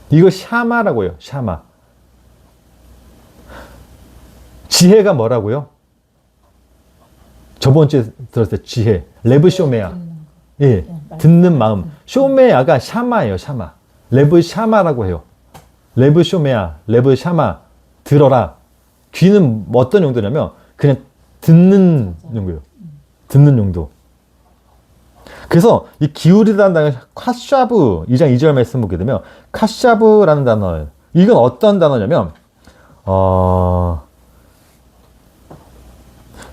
이거 샤마라고 해요. 샤마. 지혜가 뭐라고요? 저번 주에 들었을 때 지혜. 레브 쇼메야. 예, 듣는 마음. 쇼메야가 샤마예요. 샤마. 레브 샤마라고 해요. 레브 쇼메야. 레브 샤마. 들어라. 귀는 어떤 용도냐면 그냥 듣는 용도예요. 듣는 용도. 그래서 이 기울이라는 단어 카샤브 2장 2절 말씀 보게 되면 카샤브라는 단어 이건 어떤 단어냐면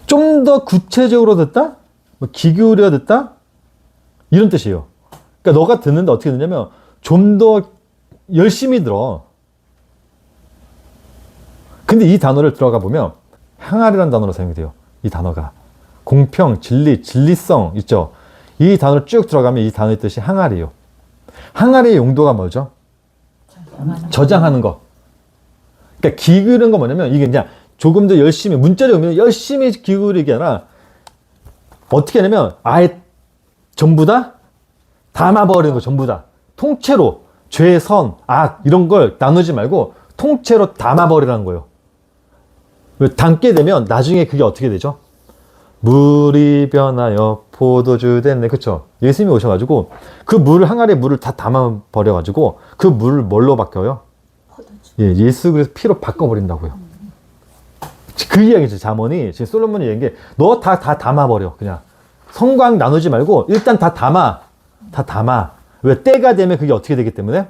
좀 더 구체적으로 듣다? 뭐 귀 기울여 듣다? 이런 뜻이에요. 그러니까 너가 듣는데 어떻게 듣냐면 좀 더 열심히 들어. 근데 이 단어를 들어가 보면 항아리라는 단어로 사용이 돼요. 이 단어가. 공평, 진리, 진리성 있죠. 이 단어를 쭉 들어가면 이 단어의 뜻이 항아리예요. 항아리의 용도가 뭐죠? 저장하는 거. 그러니까 기울이는 거 뭐냐면 이게 그냥 조금 더 열심히 문자로 오면 열심히 기울이게 아니라 어떻게 하냐면 아예 전부 다 담아버리는 거 전부 다. 통째로 죄, 선, 악 이런 걸 나누지 말고 통째로 담아버리라는 거예요. 담게 되면 나중에 그게 어떻게 되죠? 물이 변하여 포도주 됐네. 그쵸? 예수님이 오셔가지고 그 물, 항아리에 물을 다 담아버려가지고 그 물을 뭘로 바뀌어요? 예, 예수 그리스도 피로 바꿔버린다고요. 그 이야기죠. 잠언이 지금 솔로몬이 얘기한 게 너 다 담아버려. 그냥 성광 나누지 말고 일단 다 담아. 왜? 때가 되면 그게 어떻게 되기 때문에?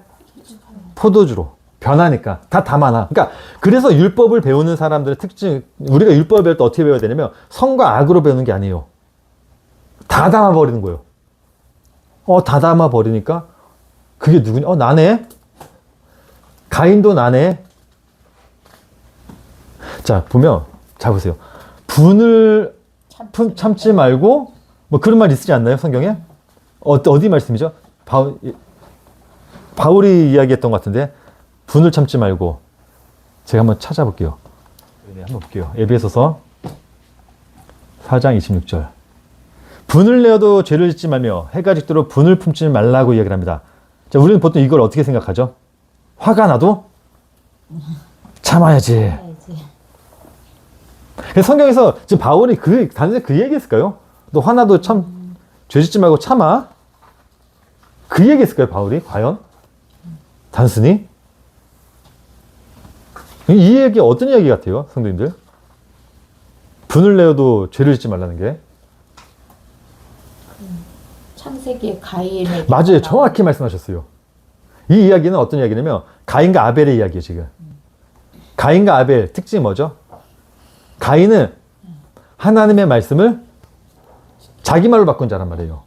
포도주로 변하니까 다 담아놔. 그러니까 그래서 율법을 배우는 사람들의 특징, 우리가 율법을 배울 때 어떻게 배워야 되냐면 성과 악으로 배우는 게 아니에요. 다 담아버리는 거예요. 다 담아버리니까 그게 누구냐? 나네? 가인도 나네? 자, 보면, 자, 보세요. 분을 참지 말고, 뭐 그런 말 있지 않나요? 성경에? 어디 말씀이죠? 바울이 이야기했던 것 같은데, 분을 참지 말고, 제가 한번 찾아볼게요. 네, 한번 볼게요. 에베소서 4장 26절. 분을 내어도 죄를 짓지 말며 해가 짓도록 분을 품지 말라고 이야기를 합니다. 자, 우리는 보통 이걸 어떻게 생각하죠? 화가 나도 참아야지. 성경에서 지금 바울이 단지 그 얘기했을까요? 너 화나도 죄 짓지 말고 참아. 그 얘기했을까요, 바울이? 과연? 단순히? 이 얘기 어떤 이야기 같아요, 성도님들? 분을 내어도 죄를 짓지 말라는 게. 창세기의 가인의 맞아요. 정확히 말씀하셨어요. 이 이야기는 어떤 이야기냐면 가인과 아벨의 이야기예요, 지금. 가인과 아벨 특징이 뭐죠? 가인은 하나님의 말씀을 자기 말로 바꾼 자란 말이에요.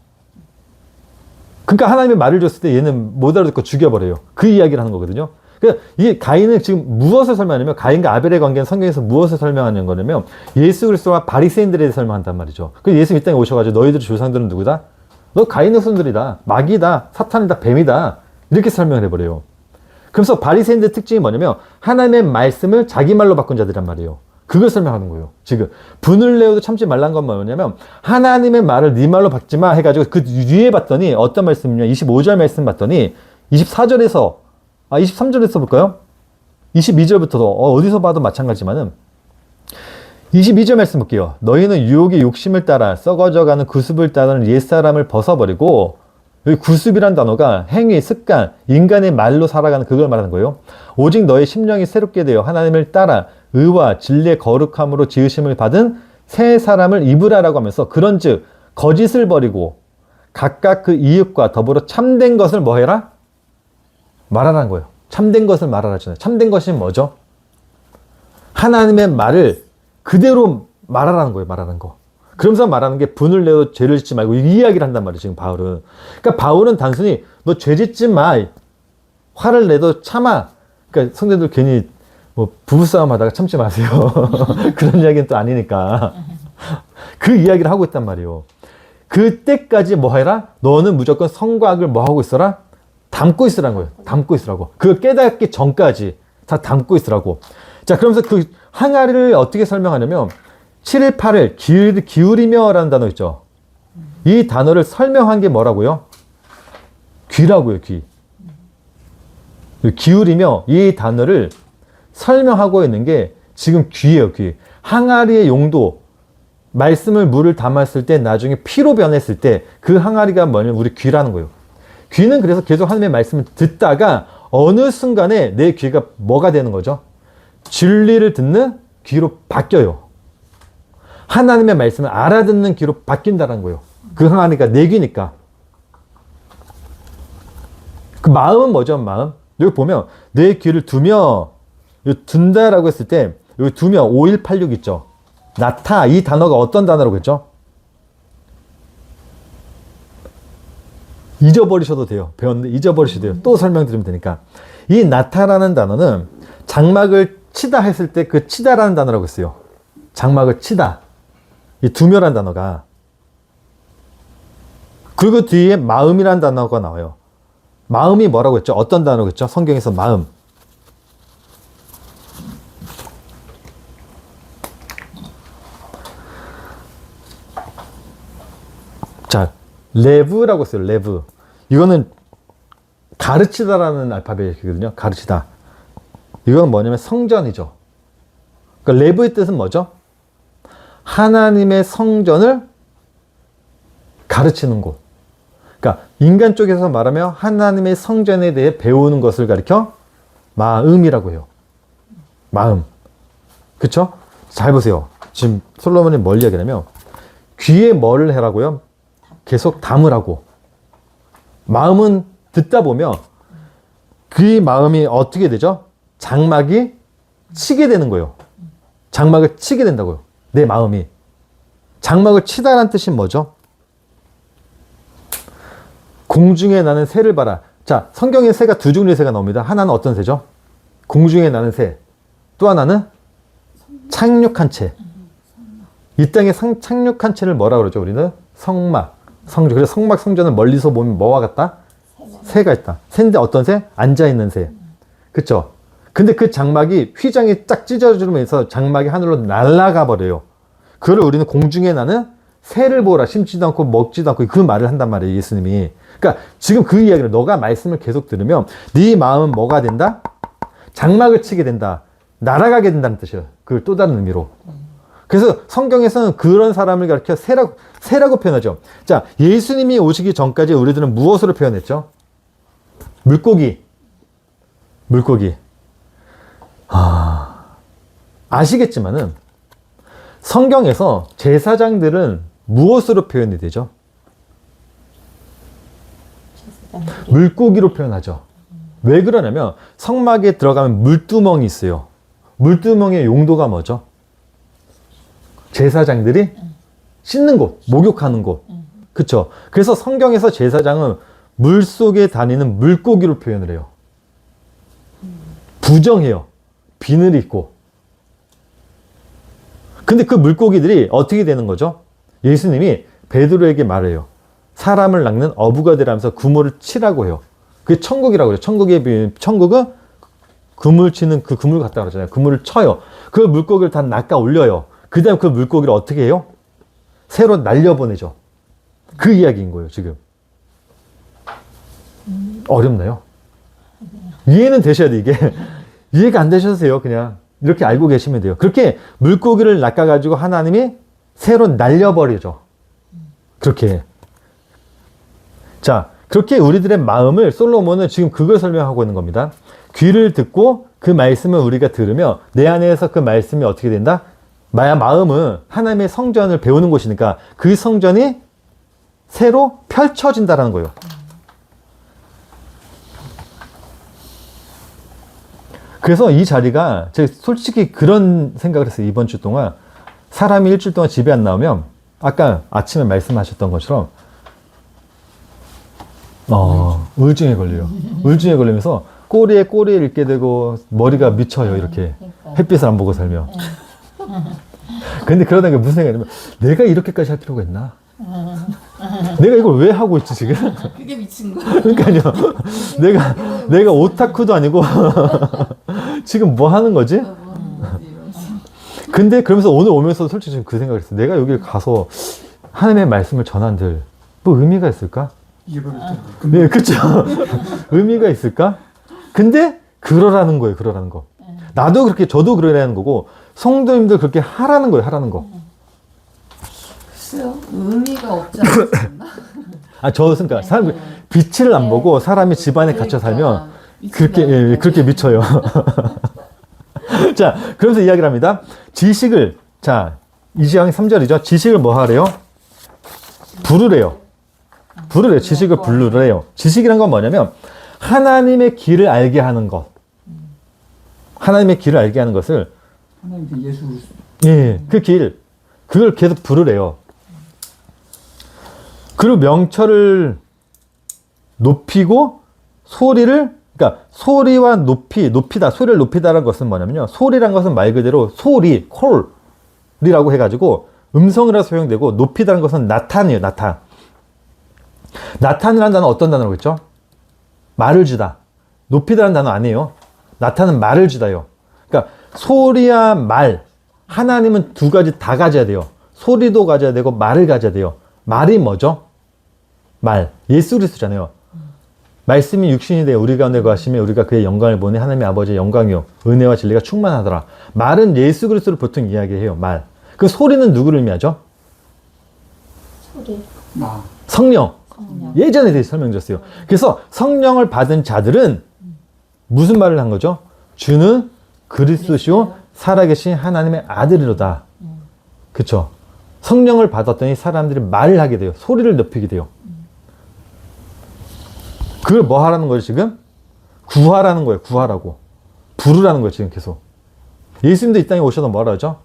그러니까 하나님의 말을 줬을 때 얘는 못 알아듣고 죽여버려요. 그 이야기를 하는 거거든요. 그러니까 이게 가인은 지금 무엇을 설명하냐면 가인과 아벨의 관계는 성경에서 무엇을 설명하는 거냐면 예수 그리스도와 바리새인들에 대해 설명한단 말이죠. 그래서 예수님 이 땅에 오셔가지고 너희들의 조상들은 누구다? 너 가인의 손들이다. 마귀다. 사탄이다. 뱀이다. 이렇게 설명을 해버려요. 그래서 바리새인들의 특징이 뭐냐면 하나님의 말씀을 자기 말로 바꾼 자들이란 말이에요. 그걸 설명하는 거예요. 지금 분을 내어도 참지 말란 건 뭐냐면 하나님의 말을 네 말로 바꾸지 마 해가지고 그 뒤에 봤더니 어떤 말씀이냐 25절 말씀 봤더니 24절에서 23절에서 볼까요? 22절부터도 어디서 봐도 마찬가지지만은 22절 말씀 볼게요. 너희는 유혹의 욕심을 따라 썩어져가는 구습을 따르는 옛사람을 벗어버리고 여기 구습이란 단어가 행위, 습관, 인간의 말로 살아가는 그걸 말하는 거예요. 오직 너의 심령이 새롭게 되어 하나님을 따라 의와 진리의 거룩함으로 지으심을 받은 새 사람을 입으라라고 하면서 그런즉 거짓을 버리고 각각 그 이웃과 더불어 참된 것을 뭐 해라? 말하라는 거예요. 참된 것을 말하라잖아요. 참된 것이 뭐죠? 하나님의 말을 그대로 말하라는 거예요. 말하는 거. 그러면서 말하는 게 분을 내도 죄를 짓지 말고 이 이야기를 한단 말이에요. 지금 바울은. 그러니까 바울은 단순히 너 죄 짓지 마. 화를 내도 참아. 그러니까 성도들 괜히 뭐 부부싸움 하다가 참지 마세요. 그런 이야기는 또 아니니까. 그 이야기를 하고 있단 말이에요. 그때까지 뭐 해라? 너는 무조건 성과 악을 뭐 하고 있어라? 담고 있으라는 거예요. 담고 있으라고. 그걸 깨닫기 전까지 다 담고 있으라고. 자, 그러면서 그 항아리를 어떻게 설명하냐면 7일 8일 기울이며 라는 단어 있죠. 이 단어를 설명한 게 뭐라고요? 귀라고요. 귀. 기울이며 이 단어를 설명하고 있는 게 지금 귀예요. 귀. 항아리의 용도, 말씀을 물을 담았을 때 나중에 피로 변했을 때 그 항아리가 뭐냐면 우리 귀라는 거예요. 귀는 그래서 계속 하나님의 말씀을 듣다가 어느 순간에 내 귀가 뭐가 되는 거죠? 진리를 듣는 귀로 바뀌어요. 하나님의 말씀을 알아듣는 귀로 바뀐다는 거예요. 그 항아리가 내 귀니까. 그 마음은 뭐죠? 마음? 여기 보면 내 귀를 두며, 둔다라고 했을 때 여기 두며 5186 있죠. 나타, 이 단어가 어떤 단어라고 했죠? 잊어버리셔도 돼요. 배웠는데 잊어버리셔도 돼요. 또 설명드리면 되니까. 이 나타라는 단어는 장막을 치다 했을 때 그 치다라는 단어라고 했어요. 장막을 치다. 이 두며라는 단어가. 그리고 뒤에 마음이라는 단어가 나와요. 마음이 뭐라고 했죠? 어떤 단어라고 했죠? 성경에서 마음. 자, 레브라고 써요. 레브. 이거는 가르치다라는 알파벳이거든요. 가르치다. 이건 뭐냐면 성전이죠. 그러니까 레브의 뜻은 뭐죠? 하나님의 성전을 가르치는 곳. 그러니까 인간 쪽에서 말하면 하나님의 성전에 대해 배우는 것을 가리켜 마음이라고 해요. 마음. 그쵸? 잘 보세요. 지금 솔로몬이 뭘 이야기하냐면 귀에 뭐를 해라고요? 계속 담으라고. 마음은 듣다 보면 그 마음이 어떻게 되죠? 장막이 치게 되는 거예요. 장막을 치게 된다고요. 내 마음이. 장막을 치다라는 뜻이 뭐죠? 공중에 나는 새를 봐라. 자, 성경에 새가 두 종류의 새가 나옵니다. 하나는 어떤 새죠? 공중에 나는 새. 또 하나는 착륙한 채. 이 땅에 착륙한 채를 뭐라 그러죠? 우리는 성막. 성전. 그래서 성막 성전을 멀리서 보면 뭐와 같다? 새가 있다. 새인데 어떤 새? 앉아있는 새. 그쵸? 근데 그 장막이 휘장이 쫙 찢어지면서 장막이 하늘로 날아가 버려요. 그걸 우리는 공중에 나는 새를 보라. 심지도 않고 먹지도 않고 그 말을 한단 말이에요. 예수님이. 그러니까 지금 그 이야기를 너가 말씀을 계속 들으면 네 마음은 뭐가 된다? 장막을 치게 된다. 날아가게 된다는 뜻이에요. 그걸 또 다른 의미로. 그래서 성경에서는 그런 사람을 가리켜 새라고 표현하죠. 자, 예수님이 오시기 전까지 우리들은 무엇으로 표현했죠? 물고기. 물고기. 아시겠지만은 성경에서 제사장들은 무엇으로 표현이 되죠? 물고기로 표현하죠. 왜 그러냐면 성막에 들어가면 물두멍이 있어요. 물두멍의 용도가 뭐죠? 제사장들이 씻는 곳, 목욕하는 곳. 그쵸? 그래서 성경에서 제사장은 물 속에 다니는 물고기로 표현을 해요. 부정해요. 비늘이 있고. 근데 그 물고기들이 어떻게 되는 거죠? 예수님이 베드로에게 말해요. 사람을 낚는 어부가 되라면서 그물을 치라고 해요. 그게 천국이라고 해요. 천국은 그물 치는 그 그물 같다 그러잖아요. 그물을 쳐요. 그 물고기를 다 낚아 올려요. 그 다음 그 물고기를 어떻게 해요? 새로 날려보내죠. 그 이야기인 거예요, 지금. 어렵나요? 이해는 되셔야 돼, 이게. 이해가 안 되셔서요, 그냥. 이렇게 알고 계시면 돼요. 그렇게 물고기를 낚아가지고 하나님이 새로 날려버리죠. 그렇게. 자, 그렇게 우리들의 마음을 솔로몬은 지금 그걸 설명하고 있는 겁니다. 귀를 듣고 그 말씀을 우리가 들으며 내 안에서 그 말씀이 어떻게 된다? 마음은 하나님의 성전을 배우는 곳이니까 그 성전이 새로 펼쳐진다라는 거예요. 그래서 이 자리가 제가 솔직히 그런 생각을 했어요. 이번 주 동안 사람이 일주일 동안 집에 안 나오면 아까 아침에 말씀하셨던 것처럼 우울증에 걸려요. 우울증에 걸리면서 꼬리에 읽게 되고 머리가 미쳐요. 이렇게 그러니까. 햇빛을 안 보고 살면. 근데 그러다가 무슨 생각이냐면 내가 이렇게까지 할 필요가 있나? 내가 이걸 왜 하고 있지 지금? 그게 미친 거야. 그러니까요. 내가 오타쿠도 아니고 지금 뭐 하는 거지? 근데 그러면서 오늘 오면서 솔직히 지금 그 생각을 했어요. 내가 여기 가서 하나님의 말씀을 전한들 뭐 의미가 있을까? 잊어버릴 텐데. 네, 그렇죠. 의미가 있을까? 근데 그러라는 거예요. 그러라는 거. 나도 그렇게 저도 그러라는 거고 성도님들 그렇게 하라는 거예요. 하라는 거. 글쎄요. 의미가 없지 않나? 그러니까 사람 빛을 안 보고 사람이 집안에 갇혀 살면 그렇게 미친다. 그렇게 미쳐요. 자, 그러면서 이야기를 합니다. 지식을 자, 2장 3절이죠. 지식을 뭐 하래요? 부르래요. 부르래요. 지식을 부르래요. 지식이란 건 뭐냐면 하나님의 길을 알게 하는 것. 하나님의 길을 알게 하는 것을 하나님께 예수 그리스도. 예, 그 길, 그걸 계속 부르래요. 그리고 명철을 높이고 소리를, 그러니까 소리와 높이다, 소리를 높이다라는 것은 뭐냐면요. 소리란 것은 말 그대로 소리, 콜이라고 해가지고 음성이라 사용되고 높이다는 것은 나탄이에요, 나탄. 나탄이라는 단어는 어떤 단어라고 했죠? 말을 주다. 높이다라는 단어 아니에요. 나탄은 말을 주다요. 그러니까 소리와 말, 하나님은 두 가지 다 가져야 돼요. 소리도 가져야 되고 말을 가져야 돼요. 말이 뭐죠? 말, 예수 그리스도잖아요. 말씀이 육신이 되어 우리 가운데 거하시며 우리가 그의 영광을 보니 하나님의 아버지의 영광이요 은혜와 진리가 충만하더라. 말은 예수 그리스도를 보통 이야기해요. 말. 그 소리는 누구를 의미하죠? 소리, 나. 성령. 성령. 예전에 대해 설명드렸어요. 그래서 성령을 받은 자들은 무슨 말을 한 거죠? 주는 그리스도시요 살아계신 하나님의 아들이로다. 그쵸? 성령을 받았더니 사람들이 말을 하게 돼요. 소리를 높이게 돼요. 그걸 뭐 하라는 거죠, 지금? 구하라는 거예요, 구하라고. 부르라는 거예요, 지금 계속. 예수님도 이 땅에 오셔서 뭐라 하죠?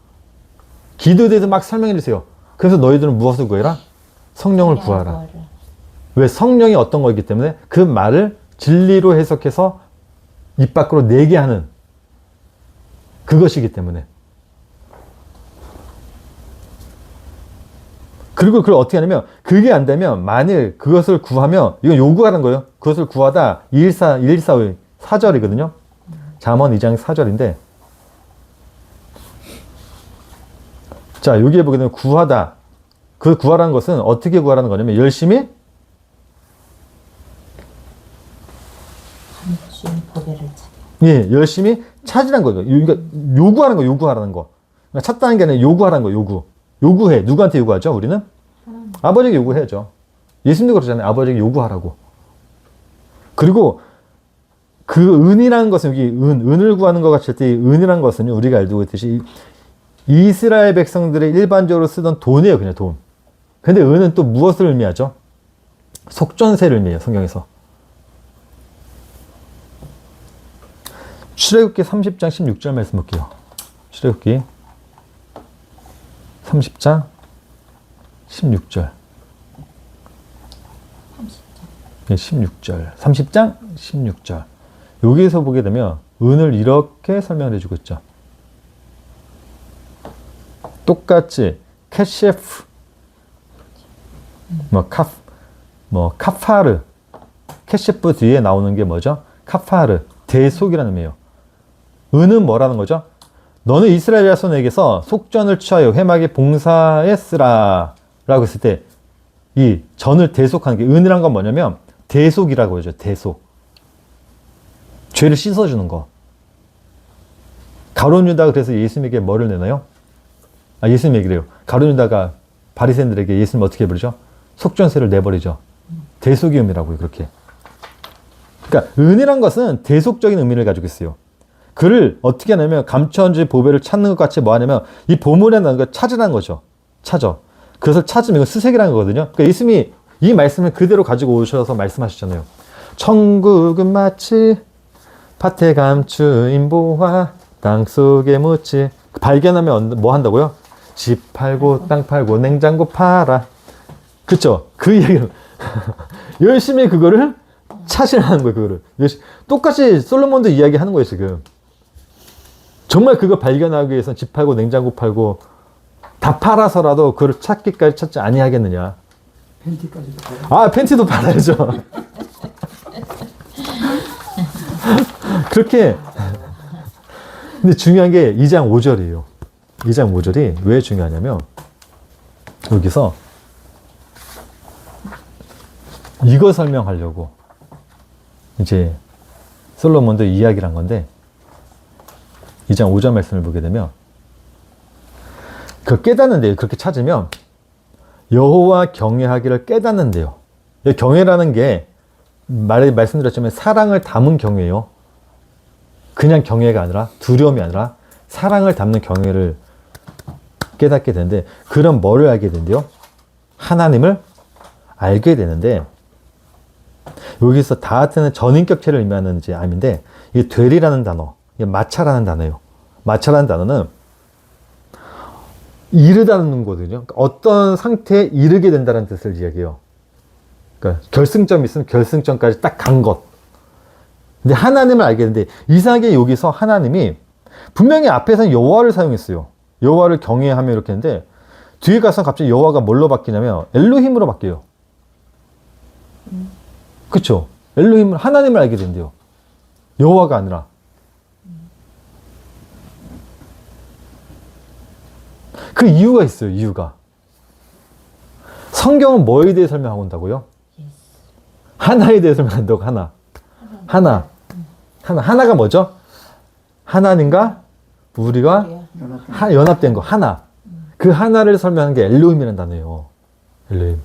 기도에 대해서 막 설명해 주세요. 그래서 너희들은 무엇을 구해라? 성령을 구하라. 왜? 성령이 어떤 거기 때문에 그 말을 진리로 해석해서 입 밖으로 내게 하는 그것이기 때문에. 그리고 그걸 어떻게 하냐면 그게 안 되면 만일 그것을 구하면 이건 요구하는 거예요. 그것을 구하다 214의 4절이거든요. 잠언 2장 4절인데 자, 여기에 보게 되면 구하다. 그 구하라는 것은 어떻게 구하라는 거냐면 열심히 주님 보배를 찾아. 예, 열심히 찾으라는 거죠. 그러니까 요구하는 거, 요구하라는 거. 그러니까 찾다는 게 아니라 요구하라는 거, 요구. 요구해. 누구한테 요구하죠, 우리는? 아버지에게 요구해야죠. 예수님도 그러잖아요. 아버지에게 요구하라고. 그리고 그 은이라는 것은 여기 은을 구하는 것 같을 때 은이라는 것은 우리가 알고 있듯이 이스라엘 백성들의 일반적으로 쓰던 돈이에요, 그냥 돈. 근데 은은 또 무엇을 의미하죠? 속전세를 의미해요, 성경에서. 출애굽기 30장 16절 말씀 볼게요. 출애굽기 30장 16절. 16절. 30장 16절. 여기에서 보게 되면 은을 이렇게 설명을 해주고 있죠. 똑같이 캐셰프, 카파르. 캐셰프 뒤에 나오는 게 뭐죠? 카파르, 대속이라는 의미예요. 은은 뭐라는 거죠? 너는 이스라엘 자손에게서 속전을 취하여 회막에 봉사했으라 라고 했을 때 이 전을 대속하는 게 은이란 건 뭐냐면 대속이라고 하죠. 대속. 죄를 씻어주는 거. 가룟 유다가 그래서 예수님에게 뭐를 내나요? 예수님 얘기래요. 가룟 유다가 바리새인들에게 예수님 어떻게 부르죠? 속전세를 내버리죠. 대속의 의미라고요. 그렇게. 그러니까 은이란 것은 대속적인 의미를 가지고 있어요. 그를 어떻게 하냐면 감춰진 보배를 찾는 것 같이 뭐 하냐면 이 보물이라는 걸 찾으라는 거죠. 찾아. 그것을 찾으면 이건 수색이라는 거거든요. 그러니까 예수님이 이 말씀을 그대로 가지고 오셔서 말씀하셨잖아요. 천국은 마치 밭에 감추인 보화 땅속에 묻지. 발견하면 뭐 한다고요? 집 팔고 땅 팔고 냉장고 팔아. 그쵸? 그 얘기를 열심히 그거를 찾으라는 거예요. 그거를 똑같이 솔로몬도 이야기하는 거예요. 지금 정말 그거 발견하기 위해서는 집 팔고 냉장고 팔고 다 팔아서라도 그걸 찾기까지 찾지 아니하겠느냐. 팬티까지도 봐요. 아, 팬티도 팔아야죠. 그렇게. 근데 중요한 게 2장 5절이에요. 2장 5절이 왜 중요하냐면 여기서 이거 설명하려고 이제 솔로몬도 이야기를 한 건데 2장 5절 말씀을 보게 되면 그 깨닫는데요. 그렇게 찾으면 여호와 경외하기를 깨닫는데요. 경외라는 게 말씀드렸지만 사랑을 담은 경외예요. 그냥 경외가 아니라 두려움이 아니라 사랑을 담는 경외를 깨닫게 되는데 그럼 뭐를 알게 된대요? 하나님을 알게 되는데 여기서 다하트는 전인격체를 의미하는 암인데 이게 되리라는 단어, 이게 마차라는 단어예요. 마차라는 단어는 이르다는 거거든요. 어떤 상태에 이르게 된다는 뜻을 이야기해요. 그러니까 결승점이 있으면 결승점까지 딱 간 것. 근데 하나님을 알게 되는데 이상하게 여기서 하나님이 분명히 앞에서는 여호와를 사용했어요. 여호와를 경외하며 이렇게 했는데 뒤에 가서 갑자기 여호와가 뭘로 바뀌냐면 엘로힘으로 바뀌어요. 그쵸? 엘로힘을 하나님을 알게 된대요. 여호와가 아니라. 그 이유가 있어요. 이유가. 성경은 뭐에 대해 설명하고 온다고요? 하나에 대해 설명한다고. 하나가 뭐죠? 하나님과 우리가 연합된 거. 하나. 그 하나를 설명하는 게 엘로힘이라는 단어예요. 엘로힘.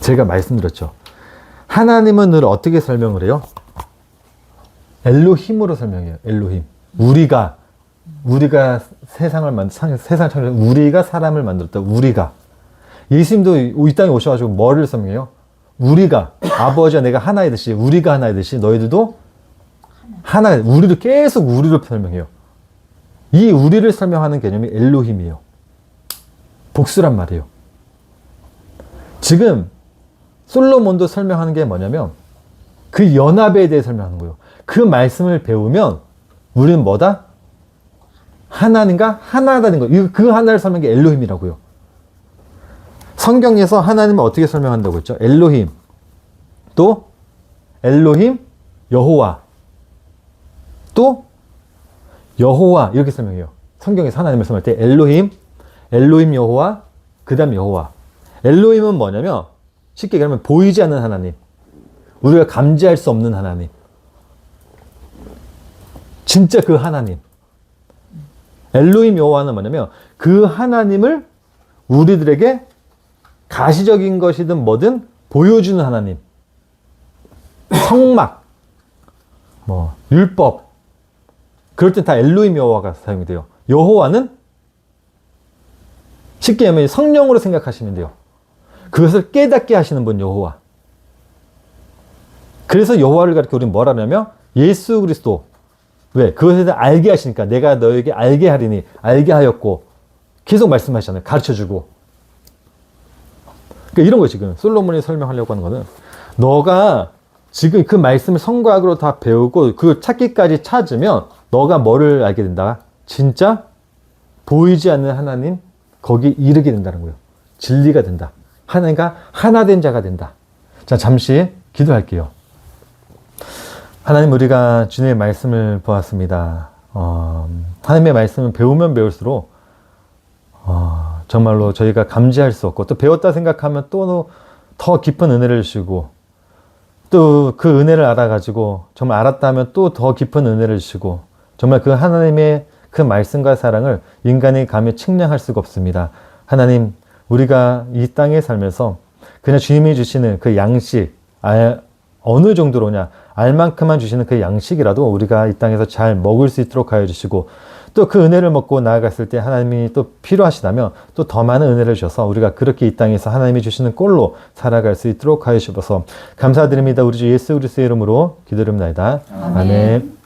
제가 말씀드렸죠. 하나님은 늘 어떻게 설명을 해요? 엘로힘으로 설명해요. 엘로힘. 우리가 세상을 창조, 우리가 사람을 만들었다. 우리가. 예수님도 이 땅에 오셔가지고 뭐를 설명해요? 우리가, 아버지와 내가 하나이듯이, 우리가 하나이듯이 너희들도 하나, 우리를 계속 우리를 설명해요. 이 우리를 설명하는 개념이 엘로힘이에요. 복수란 말이에요. 지금 솔로몬도 설명하는 게 뭐냐면 그 연합에 대해 설명하는 거예요. 그 말씀을 배우면 우리는 뭐다? 하나님과 하나다는 거예요. 그 하나를 설명한 게 엘로힘이라고요. 성경에서 하나님을 어떻게 설명한다고 했죠? 엘로힘, 또 엘로힘, 여호와, 또 여호와 이렇게 설명해요. 성경에서 하나님을 설명할 때 엘로힘 여호와, 그 다음 여호와. 엘로힘은 뭐냐면 쉽게 얘기하면 보이지 않는 하나님, 우리가 감지할 수 없는 하나님, 진짜 그 하나님. 엘로힘 여호와는 뭐냐면 그 하나님을 우리들에게 가시적인 것이든 뭐든 보여주는 하나님. 성막, 율법. 그럴 땐 다 엘로힘 여호와가 사용이 돼요. 여호와는 쉽게 하면 성령으로 생각하시면 돼요. 그것을 깨닫게 하시는 분 여호와. 그래서 여호와를 가리켜 우리는 뭐라 하냐면 예수 그리스도. 왜? 그것에 대해 알게 하시니까 내가 너에게 알게 하리니 알게 하였고 계속 말씀하시잖아요. 가르쳐주고. 그러니까 이런 거 지금 솔로몬이 설명하려고 하는 거는 너가 지금 그 말씀을 성과학으로 다 배우고 그 찾기까지 찾으면 너가 뭐를 알게 된다? 진짜 보이지 않는 하나님 거기 이르게 된다는 거예요. 진리가 된다. 하나님과 하나된 자가 된다. 자, 잠시 기도할게요. 하나님, 우리가 주님의 말씀을 보았습니다. 하나님의 말씀을 배우면 배울수록 정말로 저희가 감지할 수 없고 또 배웠다 생각하면 또 더 깊은 은혜를 주시고 또 그 은혜를 알아가지고 정말 알았다 하면 또 더 깊은 은혜를 주시고 정말 그 하나님의 그 말씀과 사랑을 인간이 감히 측량할 수가 없습니다. 하나님, 우리가 이 땅에 살면서 그냥 주님이 주시는 그 양식, 어느 정도로냐 알 만큼만 주시는 그 양식이라도 우리가 이 땅에서 잘 먹을 수 있도록 하여 주시고 또 그 은혜를 먹고 나아갔을 때 하나님이 또 필요하시다면 또 더 많은 은혜를 주셔서 우리가 그렇게 이 땅에서 하나님이 주시는 꼴로 살아갈 수 있도록 하여 주셔서 감사드립니다. 우리 주 예수 그리스도의 이름으로 기도드립니다. 아멘. 아멘.